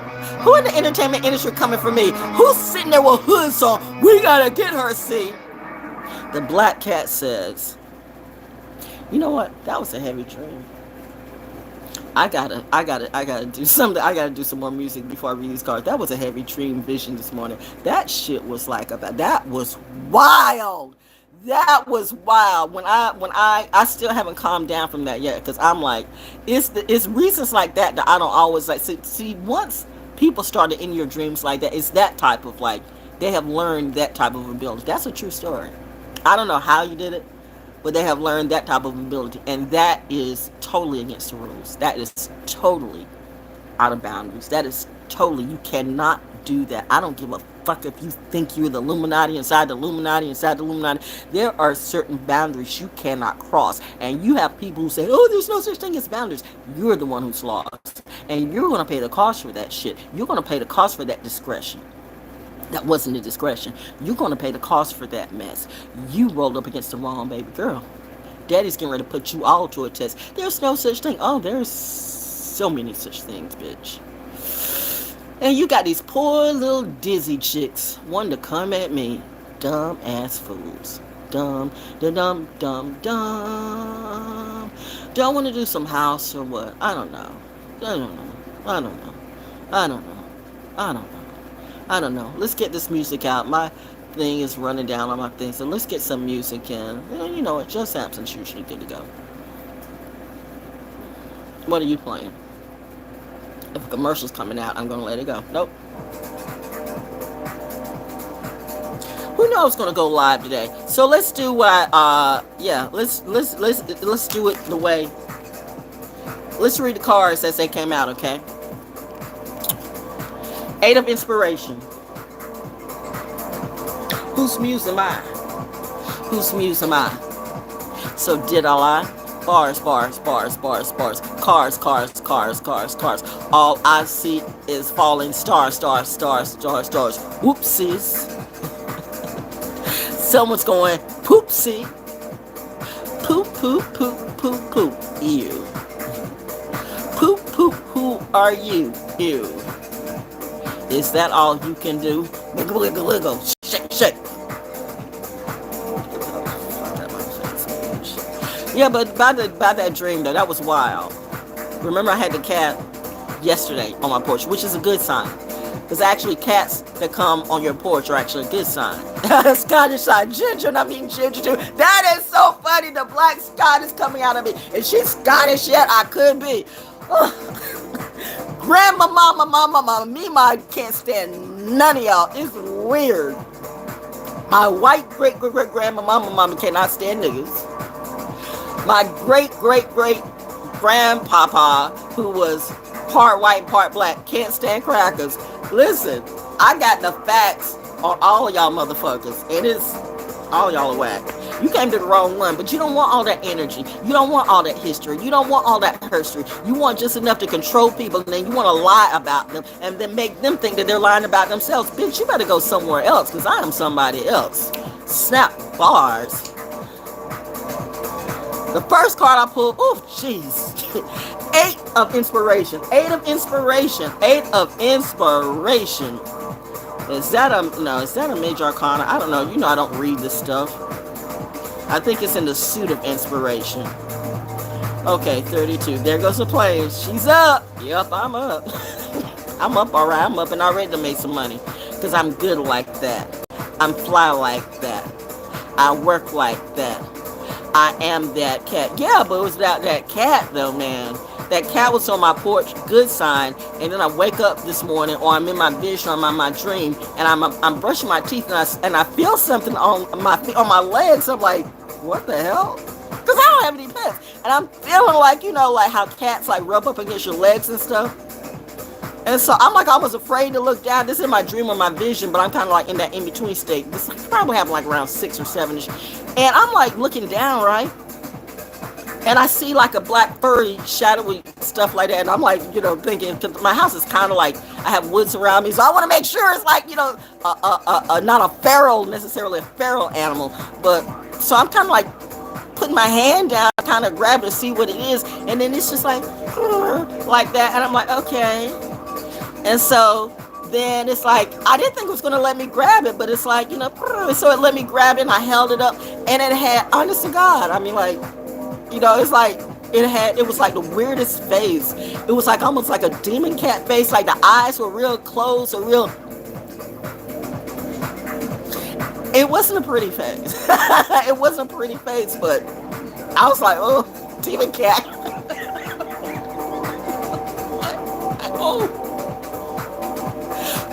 Who in the entertainment industry coming for me? Who's sitting there with hoods on? We gotta get her, see? The Black Cat says, you know what? That was a heavy dream. I gotta do something. I gotta do some more music before I read these cards. That was a heavy dream vision this morning. That shit was like about. That was wild. That was wild. When I still haven't calmed down from that yet because I'm like, it's reasons like that I don't always like. See, once people started in your dreams like that, it's that type of like they have learned that type of ability. That's a true story. I don't know how you did it, but they have learned that type of ability, and that is totally against the rules. That is totally out of boundaries. That is totally, you cannot do that. I don't give a fuck if you think you're the Illuminati inside the Illuminati inside the Illuminati. There are certain boundaries you cannot cross, and you have people who say, "Oh, there's no such thing as boundaries." You're the one who's lost, and you're gonna pay the cost for that shit. You're gonna pay the cost for that discretion. That wasn't a discretion. You're going to pay the cost for that mess. You rolled up against the wrong baby girl. Daddy's getting ready to put you all to a test. There's no such thing. Oh, there's so many such things, bitch. And you got these poor little dizzy chicks wanting to come at me. Dumb ass fools. Dumb, dumb, dumb, dumb. Don't want to do some house or what? I don't know. I don't know. I don't know. I don't know. I don't know. I don't know. Let's get this music out. My thing is running down on my thing, so let's get some music in. And you know what? Just Samson's usually good to go. What are you playing? If a commercial's coming out, I'm gonna let it go. Nope. Who knows what's gonna go live today? So let's do what let's do it the way. Let's read the cards as they came out, okay? Eight of Inspiration. Whose muse am I? Whose muse am I? So did I lie? Bars, bars, bars, bars, bars. Cars, cars, cars, cars, cars. All I see is falling stars, stars, stars, stars, stars. Whoopsies. Someone's going poopsie. Poop, poop, poop, poop, poop. Ew. Poop, poop, who are you? Ew. Is that all you can do? Wiggle, wiggle, wiggle. Shake, shake. Yeah, but by that dream though, that was wild. Remember, I had the cat yesterday on my porch, which is a good sign. Because actually, cats that come on your porch are actually a good sign. Scottish side ginger, and I mean ginger too. That is so funny. The black Scot is coming out of me. Is she Scottish yet? I could be. Grandma, mama, me, I can't stand none of y'all. It's weird. My white great grandma, mama cannot stand niggas. My great grandpapa, who was part white, part black, can't stand crackers. Listen, I got the facts on all of y'all motherfuckers, and it's all y'all are whack. You came to the wrong one, but you don't want all that energy. You don't want all that history. You don't want all that history. You want just enough to control people, and then you want to lie about them, and then make them think that they're lying about themselves. Bitch, you better go somewhere else, because I am somebody else. Snap bars. The first card I pulled, oh, jeez. 8 of Inspiration. 8 of Inspiration. 8 of Inspiration. Is that a major arcana? I don't know. You know I don't read this stuff. I think it's in the suit of Inspiration. Okay, 32. There goes the plane. She's up. Yep, I'm up. I'm up, all right. I'm up and already to make some money. Because I'm good like that. I'm fly like that. I work like that. I am that cat. Yeah, but it was that cat, though, man. That cat was on my porch, good sign. And then I wake up this morning, or I'm in my vision, or I'm in my dream, and I'm brushing my teeth, and I feel something on my legs. I'm like, what the hell? Because I don't have any pets, and I'm feeling like, you know, like how cats like rub up against your legs and stuff. And so I'm like, I was afraid to look down. This is my dream or my vision, but I'm kind of like in that in between state. This probably happened like around 6 or 7ish, and I'm like looking down, right? And I see like a black furry, shadowy stuff like that. And I'm like, you know, thinking, cause my house is kind of like, I have woods around me. So I want to make sure it's like, you know, not a feral, necessarily a feral animal. But, so I'm kind of like putting my hand down, kind of grab it to see what it is. And then it's just like that. And I'm like, okay. And so then it's like, I didn't think it was going to let me grab it. But it's like, you know, so it let me grab it and I held it up. And it had, honest to God, I mean, like, you know, it's like It was like the weirdest face. It was like almost like a demon cat face. Like the eyes were real close or real. It wasn't a pretty face. It wasn't a pretty face, but I was like, oh, demon cat. Oh.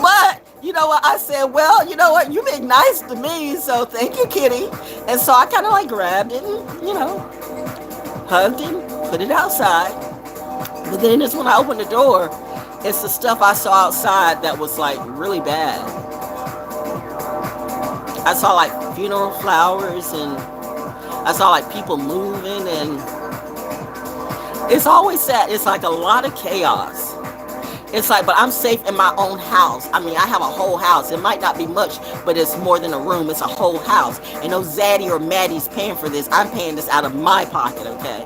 But you know what? I said, well, you know what? You've been nice to me, so thank you, kitty. And so I kind of like grabbed it and, you know, hugged him, put it outside. But then it's when I opened the door, it's the stuff I saw outside that was like really bad. I saw like funeral flowers and I saw like people moving, and it's always sad. It's like a lot of chaos. It's like, but I'm safe in my own house. I mean, I have a whole house. It might not be much, but it's more than a room. It's a whole house. And no Zaddy or Maddie's paying for this. I'm paying this out of my pocket, okay?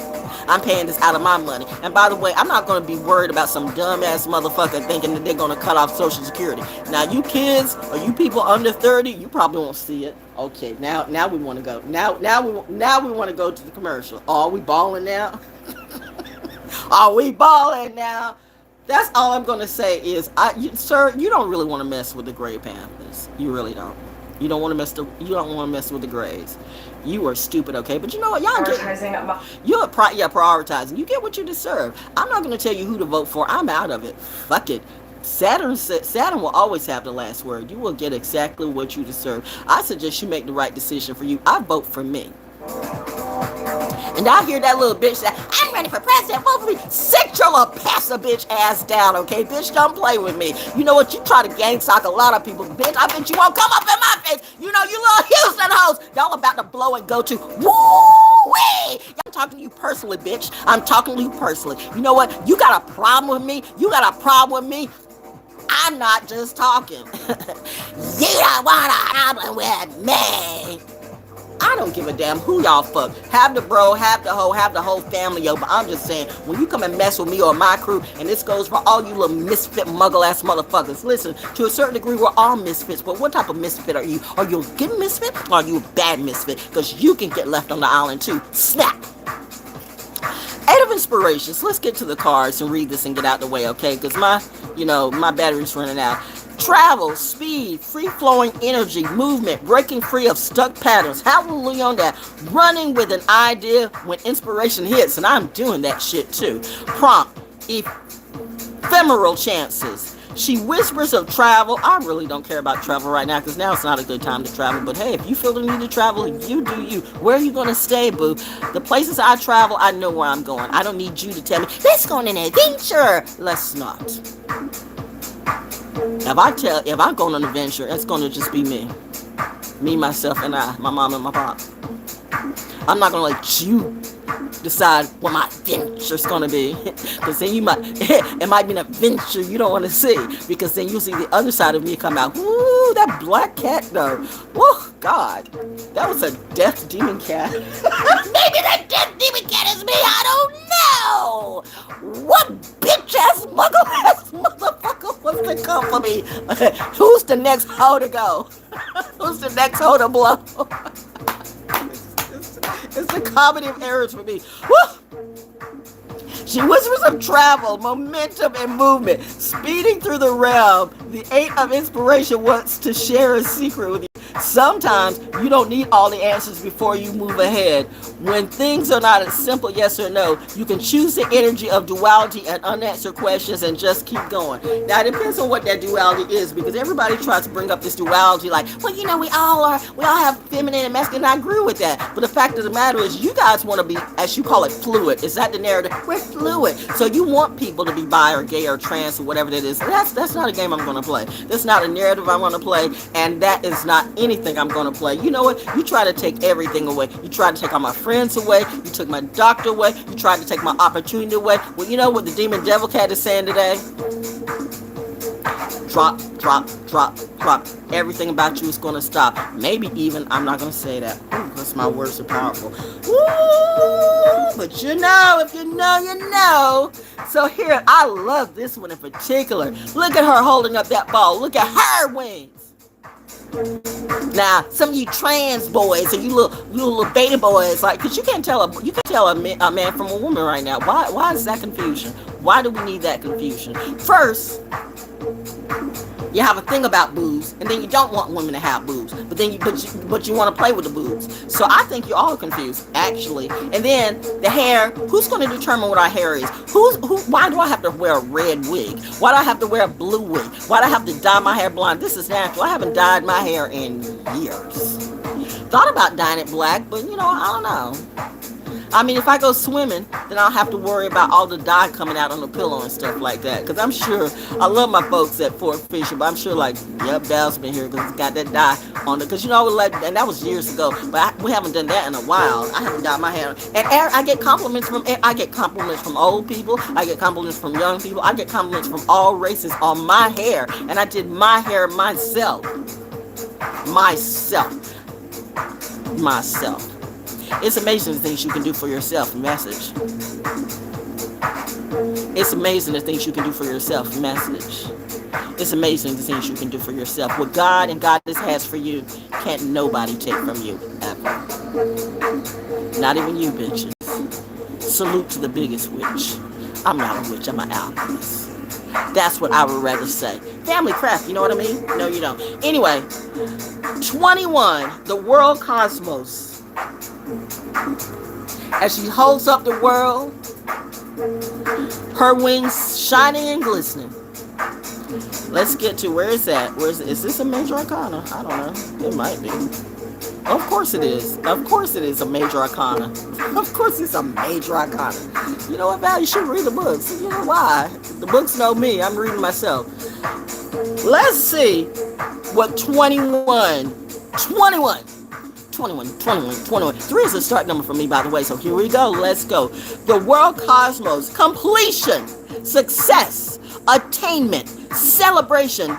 I'm paying this out of my money. And by the way, I'm not going to be worried about some dumbass motherfucker thinking that they're going to cut off Social Security. Now, you kids or you people under 30, you probably won't see it. Okay, now we want to go. Now we want to go to the commercial. Oh, are we balling now? Are we balling now? That's all I'm going to say is, sir, you don't really want to mess with the Gray Panthers. You really don't. You don't want to mess with the Grays. You are stupid, okay? But you know what? Y'all prioritizing. You get what you deserve. I'm not going to tell you who to vote for. I'm out of it. Fuck it. Saturn will always have the last word. You will get exactly what you deserve. I suggest you make the right decision for you. I vote for me. And I hear that little bitch say, I'm running for president, vote for me. Sit your little passive bitch ass down, okay? Bitch, don't play with me. You know what? You try to gang stalk a lot of people, bitch. I bet you won't come up in my face. You know, you little Houston hoes. Y'all about to blow and go to woo-wee. I'm talking to you personally, bitch. I'm talking to you personally. You know what? You got a problem with me? You got a problem with me? I'm not just talking. You don't want a problem with me. I don't give a damn who y'all fuck. Have the bro, have the hoe, have the whole family, yo. But I'm just saying, when you come and mess with me or my crew, and this goes for all you little misfit muggle-ass motherfuckers. Listen, to a certain degree, we're all misfits. But what type of misfit are you? Are you a good misfit or are you a bad misfit? Because you can get left on the island too. Snap! 8 of inspirations. Let's get to the cards and read this and get out the way, okay? Because my battery's running out. Travel, speed, free-flowing energy, movement, breaking free of stuck patterns. Hallelujah on that. Running with an idea when inspiration hits, and I'm doing that shit too. Prompt, ephemeral chances. She whispers of travel. I really don't care about travel right now because now it's not a good time to travel. But hey, if you feel the need to travel, you do you. Where are you going to stay, boo? The places I travel, I know where I'm going. I don't need you to tell me, let's go on an adventure. Let's not. If I'm going on an adventure, it's going to just be me. Me, myself, and I. My mom and my pop. I'm not going to let you decide what my adventure's going to be. Because then it might be an adventure you don't want to see. Because then you'll see the other side of me come out. Ooh, that black cat though. Woo, God. That was a death demon cat. Maybe that death demon cat is me. I don't know. What bitch-ass muggle-ass motherfucker wants to come for me? Who's the next hoe to go? Who's the next hoe to blow? It's the comedy of errors for me. Woo! She whispers of travel, momentum, and movement, speeding through the realm. The 8 of inspiration wants to share a secret with you. Sometimes you don't need all the answers before you move ahead. When things are not a simple yes or no, you can choose the energy of duality and unanswered questions and just keep going. Now, it depends on what that duality is, because everybody tries to bring up this duality like, well, you know, we all have feminine and masculine. I agree with that. But the fact of the matter is, you guys want to be, as you call it, fluid. Is that the narrative? We're fluid. So you want people to be bi or gay or trans or whatever that is. That's not a game I'm going to play. That's not a narrative I want to play, and that is not anything I'm going to play. You know what? You try to take everything away. You tried to take all my friends away. You took my doctor away. You tried to take my opportunity away. Well, you know what the demon devil cat is saying today? Drop, drop, drop, drop. Everything about you is going to stop. Maybe even, I'm not going to say that. Because my words are powerful. Woo! But you know, if you know, you know. So here, I love this one in particular. Look at her holding up that ball. Look at her wings. Now, some of you trans boys and you little beta boys, like, cause you can't tell a man from a woman right now. Why is that confusion? Why do we need that confusion? First, you have a thing about boobs, and then you don't want women to have boobs, but you want to play with the boobs. So I think you're all confused, actually. And then the hair. Who's going to determine what our hair is? Why do I have to wear a red wig? Why do I have to wear a blue wig? Why do I have to dye my hair blonde? This is natural. I haven't dyed my hair in years. Thought about dyeing it black, but I don't know. I mean, if I go swimming, then I'll have to worry about all the dye coming out on the pillow and stuff like that. Because I'm sure, I love my folks at Fort Fisher, but I'm sure, like, yep, Dal's been here because it's got that dye on it. Because, and that was years ago, but we haven't done that in a while. I haven't dyed my hair. And I get compliments from old people. I get compliments from young people. I get compliments from all races on my hair. And I did my hair myself. It's amazing the things you can do for yourself. Message. It's amazing the things you can do for yourself. Message. It's amazing the things you can do for yourself. What God and Goddess has for you, can't nobody take from you, ever. Not even you, bitches. Salute to the biggest witch. I'm not a witch, I'm an alchemist. That's what I would rather say. Family crap, you know what I mean? No, you don't. Anyway, 21, the world cosmos. As she holds up the world, her wings shining and glistening. Let's get to, where is that? Is this a major arcana? I don't know. It might be. Of course it is. Of course it is a major arcana. Of course it's a major arcana. You know what, Val? You should read the books. You know why? The books know me. I'm reading myself. Let's see what 21. 3 is a start number for me, by the way. So here we go. Let's go. The world cosmos. Completion. Success. Attainment. Celebration.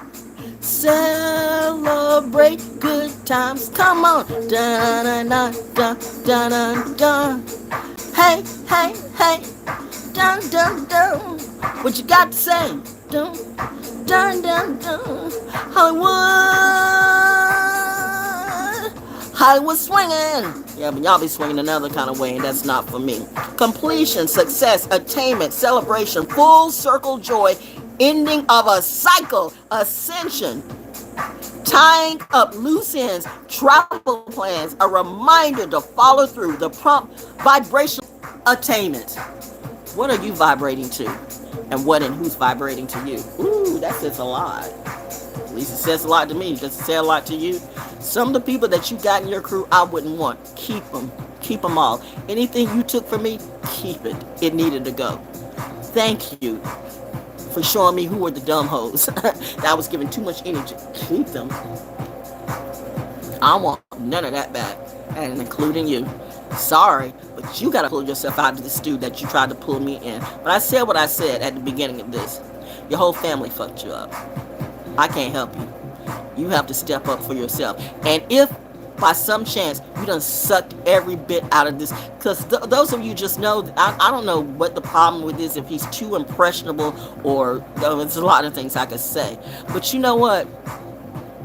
Celebrate good times. Come on. Dun, dun, dun, dun, dun, dun. Hey, hey, hey. Dun, dun, dun. What you got to say? Dun, dun, dun, dun. Hollywood swinging. Yeah, but y'all be swinging another kind of way, and that's not for me. Completion, success, attainment, celebration, full circle joy, ending of a cycle, ascension, tying up loose ends, travel plans, a reminder to follow through, the prompt vibration, attainment. What are you vibrating to? And what and who's vibrating to you? Ooh, that says a lot. At least it says a lot to me. Does it say a lot to you? Some of the people that you got in your crew, I wouldn't want. Keep them. Keep them all. Anything you took from me, keep it. It needed to go. Thank you for showing me who were the dumb hoes that was giving too much energy. Keep them. I want none of that back, and including you. Sorry, but you got to pull yourself out of the stew that you tried to pull me in. But I said what I said at the beginning of this. Your whole family fucked you up. I can't help you. You have to step up for yourself. And if by some chance you done sucked every bit out of this, because those of you just know, I don't know what the problem with this, if he's too impressionable, or there's a lot of things I could say. But you know what?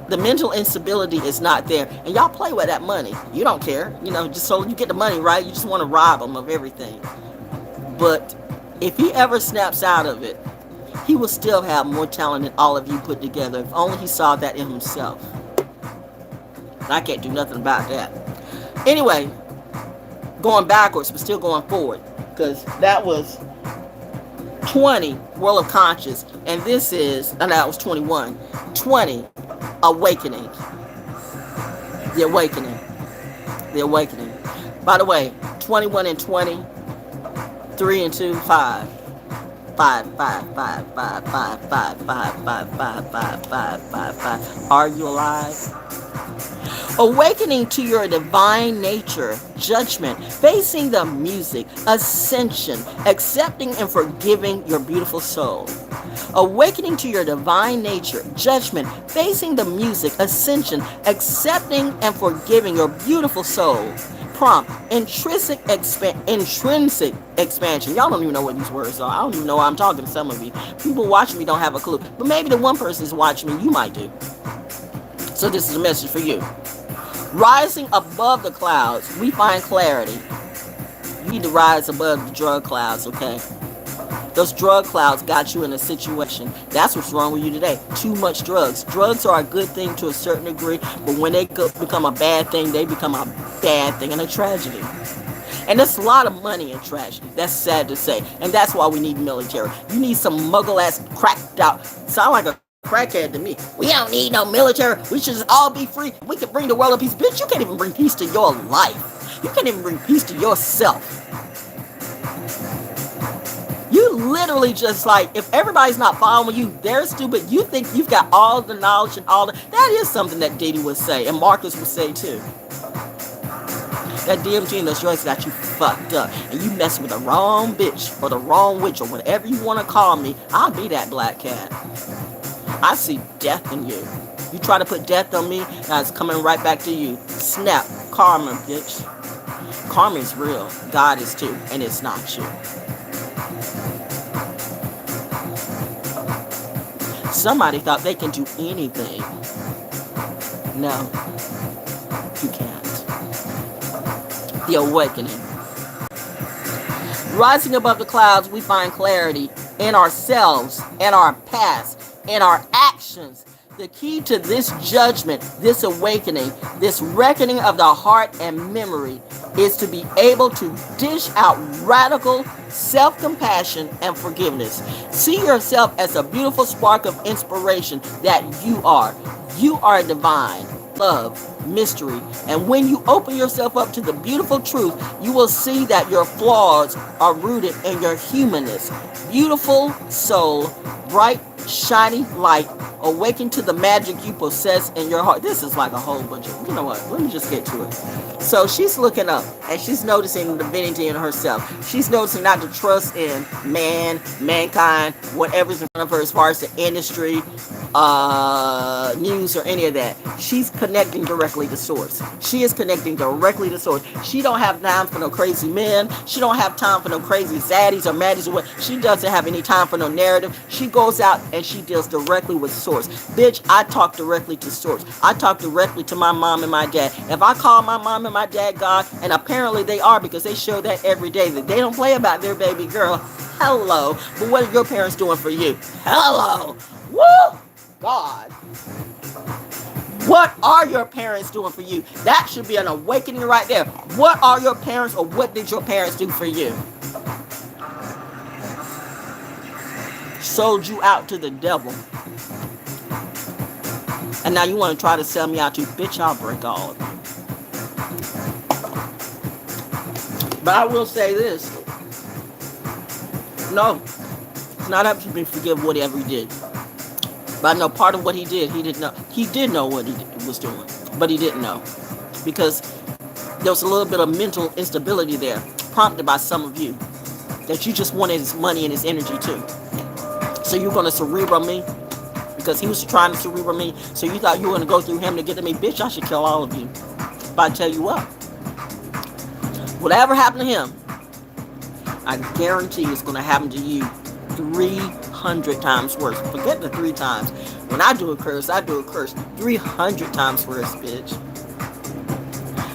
The mental instability is not there. And y'all play with that money. You don't care. Just so you get the money, right? You just want to rob him of everything. But if he ever snaps out of it, he will still have more talent than all of you put together. If only he saw that in himself. I can't do nothing about that. Anyway, going backwards, but still going forward. Because that was 20, World of Conscious. And this is, and that was 21. 20, Awakening. The Awakening. The Awakening. By the way, 21 and 20, 3 and 2, 5. 5, 5, 5, 5, 5, 5, 5, 5, 5, 5, 5, 5, 5. Are you alive? Awakening to your divine nature, judgment, facing the music, ascension, accepting and forgiving your beautiful soul. Awakening to your divine nature, judgment, facing the music, ascension, accepting and forgiving your beautiful soul. Prompt, intrinsic expansion. Y'all don't even know what these words are. I don't even know why I'm talking to some of you. People watching me don't have a clue. But maybe the one person is watching me, you might do. So this is a message for you. Rising above the clouds, we find clarity. You need to rise above the drug clouds, okay? Those drug clouds got you in a situation. That's what's wrong with you today. Too much drugs. Drugs are a good thing to a certain degree, but when they become a bad thing, they become a bad thing and a tragedy. And there's a lot of money in tragedy. That's sad to say. And that's why we need military. You need some muggle ass cracked out. Sound like a crackhead to me. We don't need no military. We should just all be free. We can bring the world a peace. Bitch, you can't even bring peace to your life. You can't even bring peace to yourself. You literally just like, if everybody's not following you, they're stupid. You think you've got all the knowledge and all the... That is something that Diddy would say, and Marcus would say too. That DMT and those drugs got you fucked up. And you mess with the wrong bitch, or the wrong witch, or whatever you want to call me, I'll be that black cat. I see death in you. You try to put death on me, now it's coming right back to you. Snap. Karma, bitch. Karma is real. God is too, and it's not you. Somebody thought they can do anything. No, you can't. The awakening. Rising above the clouds, we find clarity in ourselves, in our past, in our actions. The key to this judgment, this awakening, this reckoning of the heart and memory is to be able to dish out radical self-compassion and forgiveness. See yourself as a beautiful spark of inspiration that you are. You are divine, love, mystery. And when you open yourself up to the beautiful truth, you will see that your flaws are rooted in your humanness. Beautiful soul, bright, shiny light, awaken to the magic you possess in your heart. This is like a whole bunch of, you know what, let me just get to it. So she's looking up and she's noticing the divinity in herself. She's noticing not to trust in mankind, whatever's in front of her as far as the industry, news or any of that. She's connecting directly to source. She is connecting directly to source. She don't have time for no crazy men. She don't have time for no crazy zaddies or maddies or what. She doesn't have any time for no narrative. She goes out and she deals directly with source. Bitch, I talk directly to source. I talk directly to my mom and my dad. If I call my mom and my dad God, and apparently they are because they show that every day, that they don't play about their baby girl. Hello. But what are your parents doing for you? Hello. Woo! God. What are your parents doing for you? That should be an awakening right there. What are your parents, or what did your parents do for you? Sold you out to the devil. And now you want to try to sell me out to, bitch, I'll break all of you. But I will say this. No, it's not up to me to forgive whatever he did. But I know part of what he did, he didn't know. He did know what he was doing, but he didn't know. Because there was a little bit of mental instability there, prompted by some of you, that you just wanted his money and his energy too. So you're going to cerebral me? Because he was trying to cerebral me, so you thought you were going to go through him to get to me? Bitch, I should kill all of you. But I tell you what, whatever happened to him, I guarantee it's going to happen to you 300 times worse. Forget the 3 times. When I do a curse 300 times worse, bitch.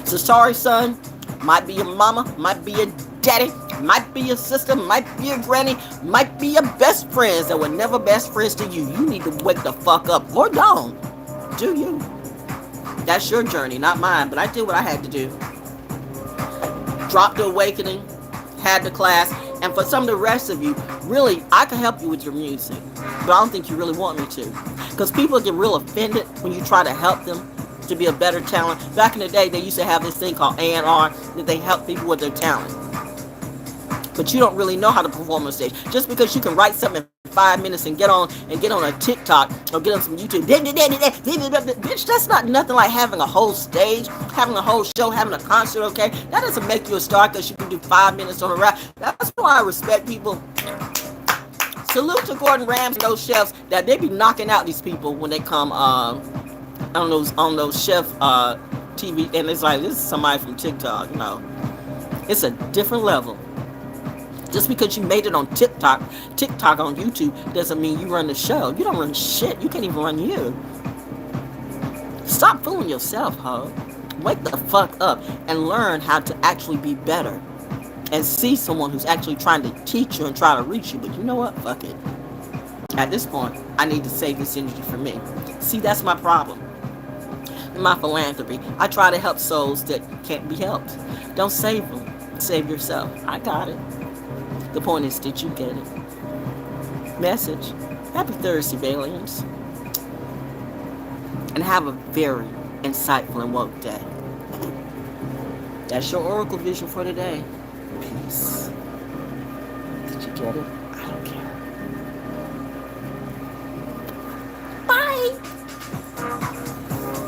So sorry, son. Might be your mama, might be your daddy, might be your sister, might be your granny, might be your best friends that were never best friends to you. You need to wake the fuck up. Or don't. Do you. That's your journey, not mine. But I did what I had to do. Dropped the awakening, had the class, and for some of the rest of you, really, I can help you with your music, but I don't think you really want me to, because people get real offended when you try to help them to be a better talent. Back in the day, they used to have this thing called A&R, that they help people with their talent, but you don't really know how to perform on stage. Just because you can write something in 5 minutes and get on a TikTok or get on some YouTube, bitch, that's not nothing like having a whole stage, having a whole show, having a concert. Okay, that doesn't make you a star because you can do 5 minutes on a rap. That's why I respect people. Salute to Gordon Ramsay and those chefs that they be knocking out these people when they come on those chef TV, and it's like, this is somebody from TikTok. No, it's a different level. Just because you made it on TikTok on YouTube doesn't mean you run the show. You don't run shit. You can't even run you. Stop fooling yourself, huh? Wake the fuck up and learn how to actually be better. And see someone who's actually trying to teach you and try to reach you. But you know what? Fuck it. At this point, I need to save this energy for me. See, that's my problem. In my philanthropy, I try to help souls that can't be helped. Don't save them. Save yourself. I got it. The point is, did you get it? Message. Happy Thursday, Valiums. And have a very insightful and woke day. That's your oracle vision for today. Peace. Did you get it?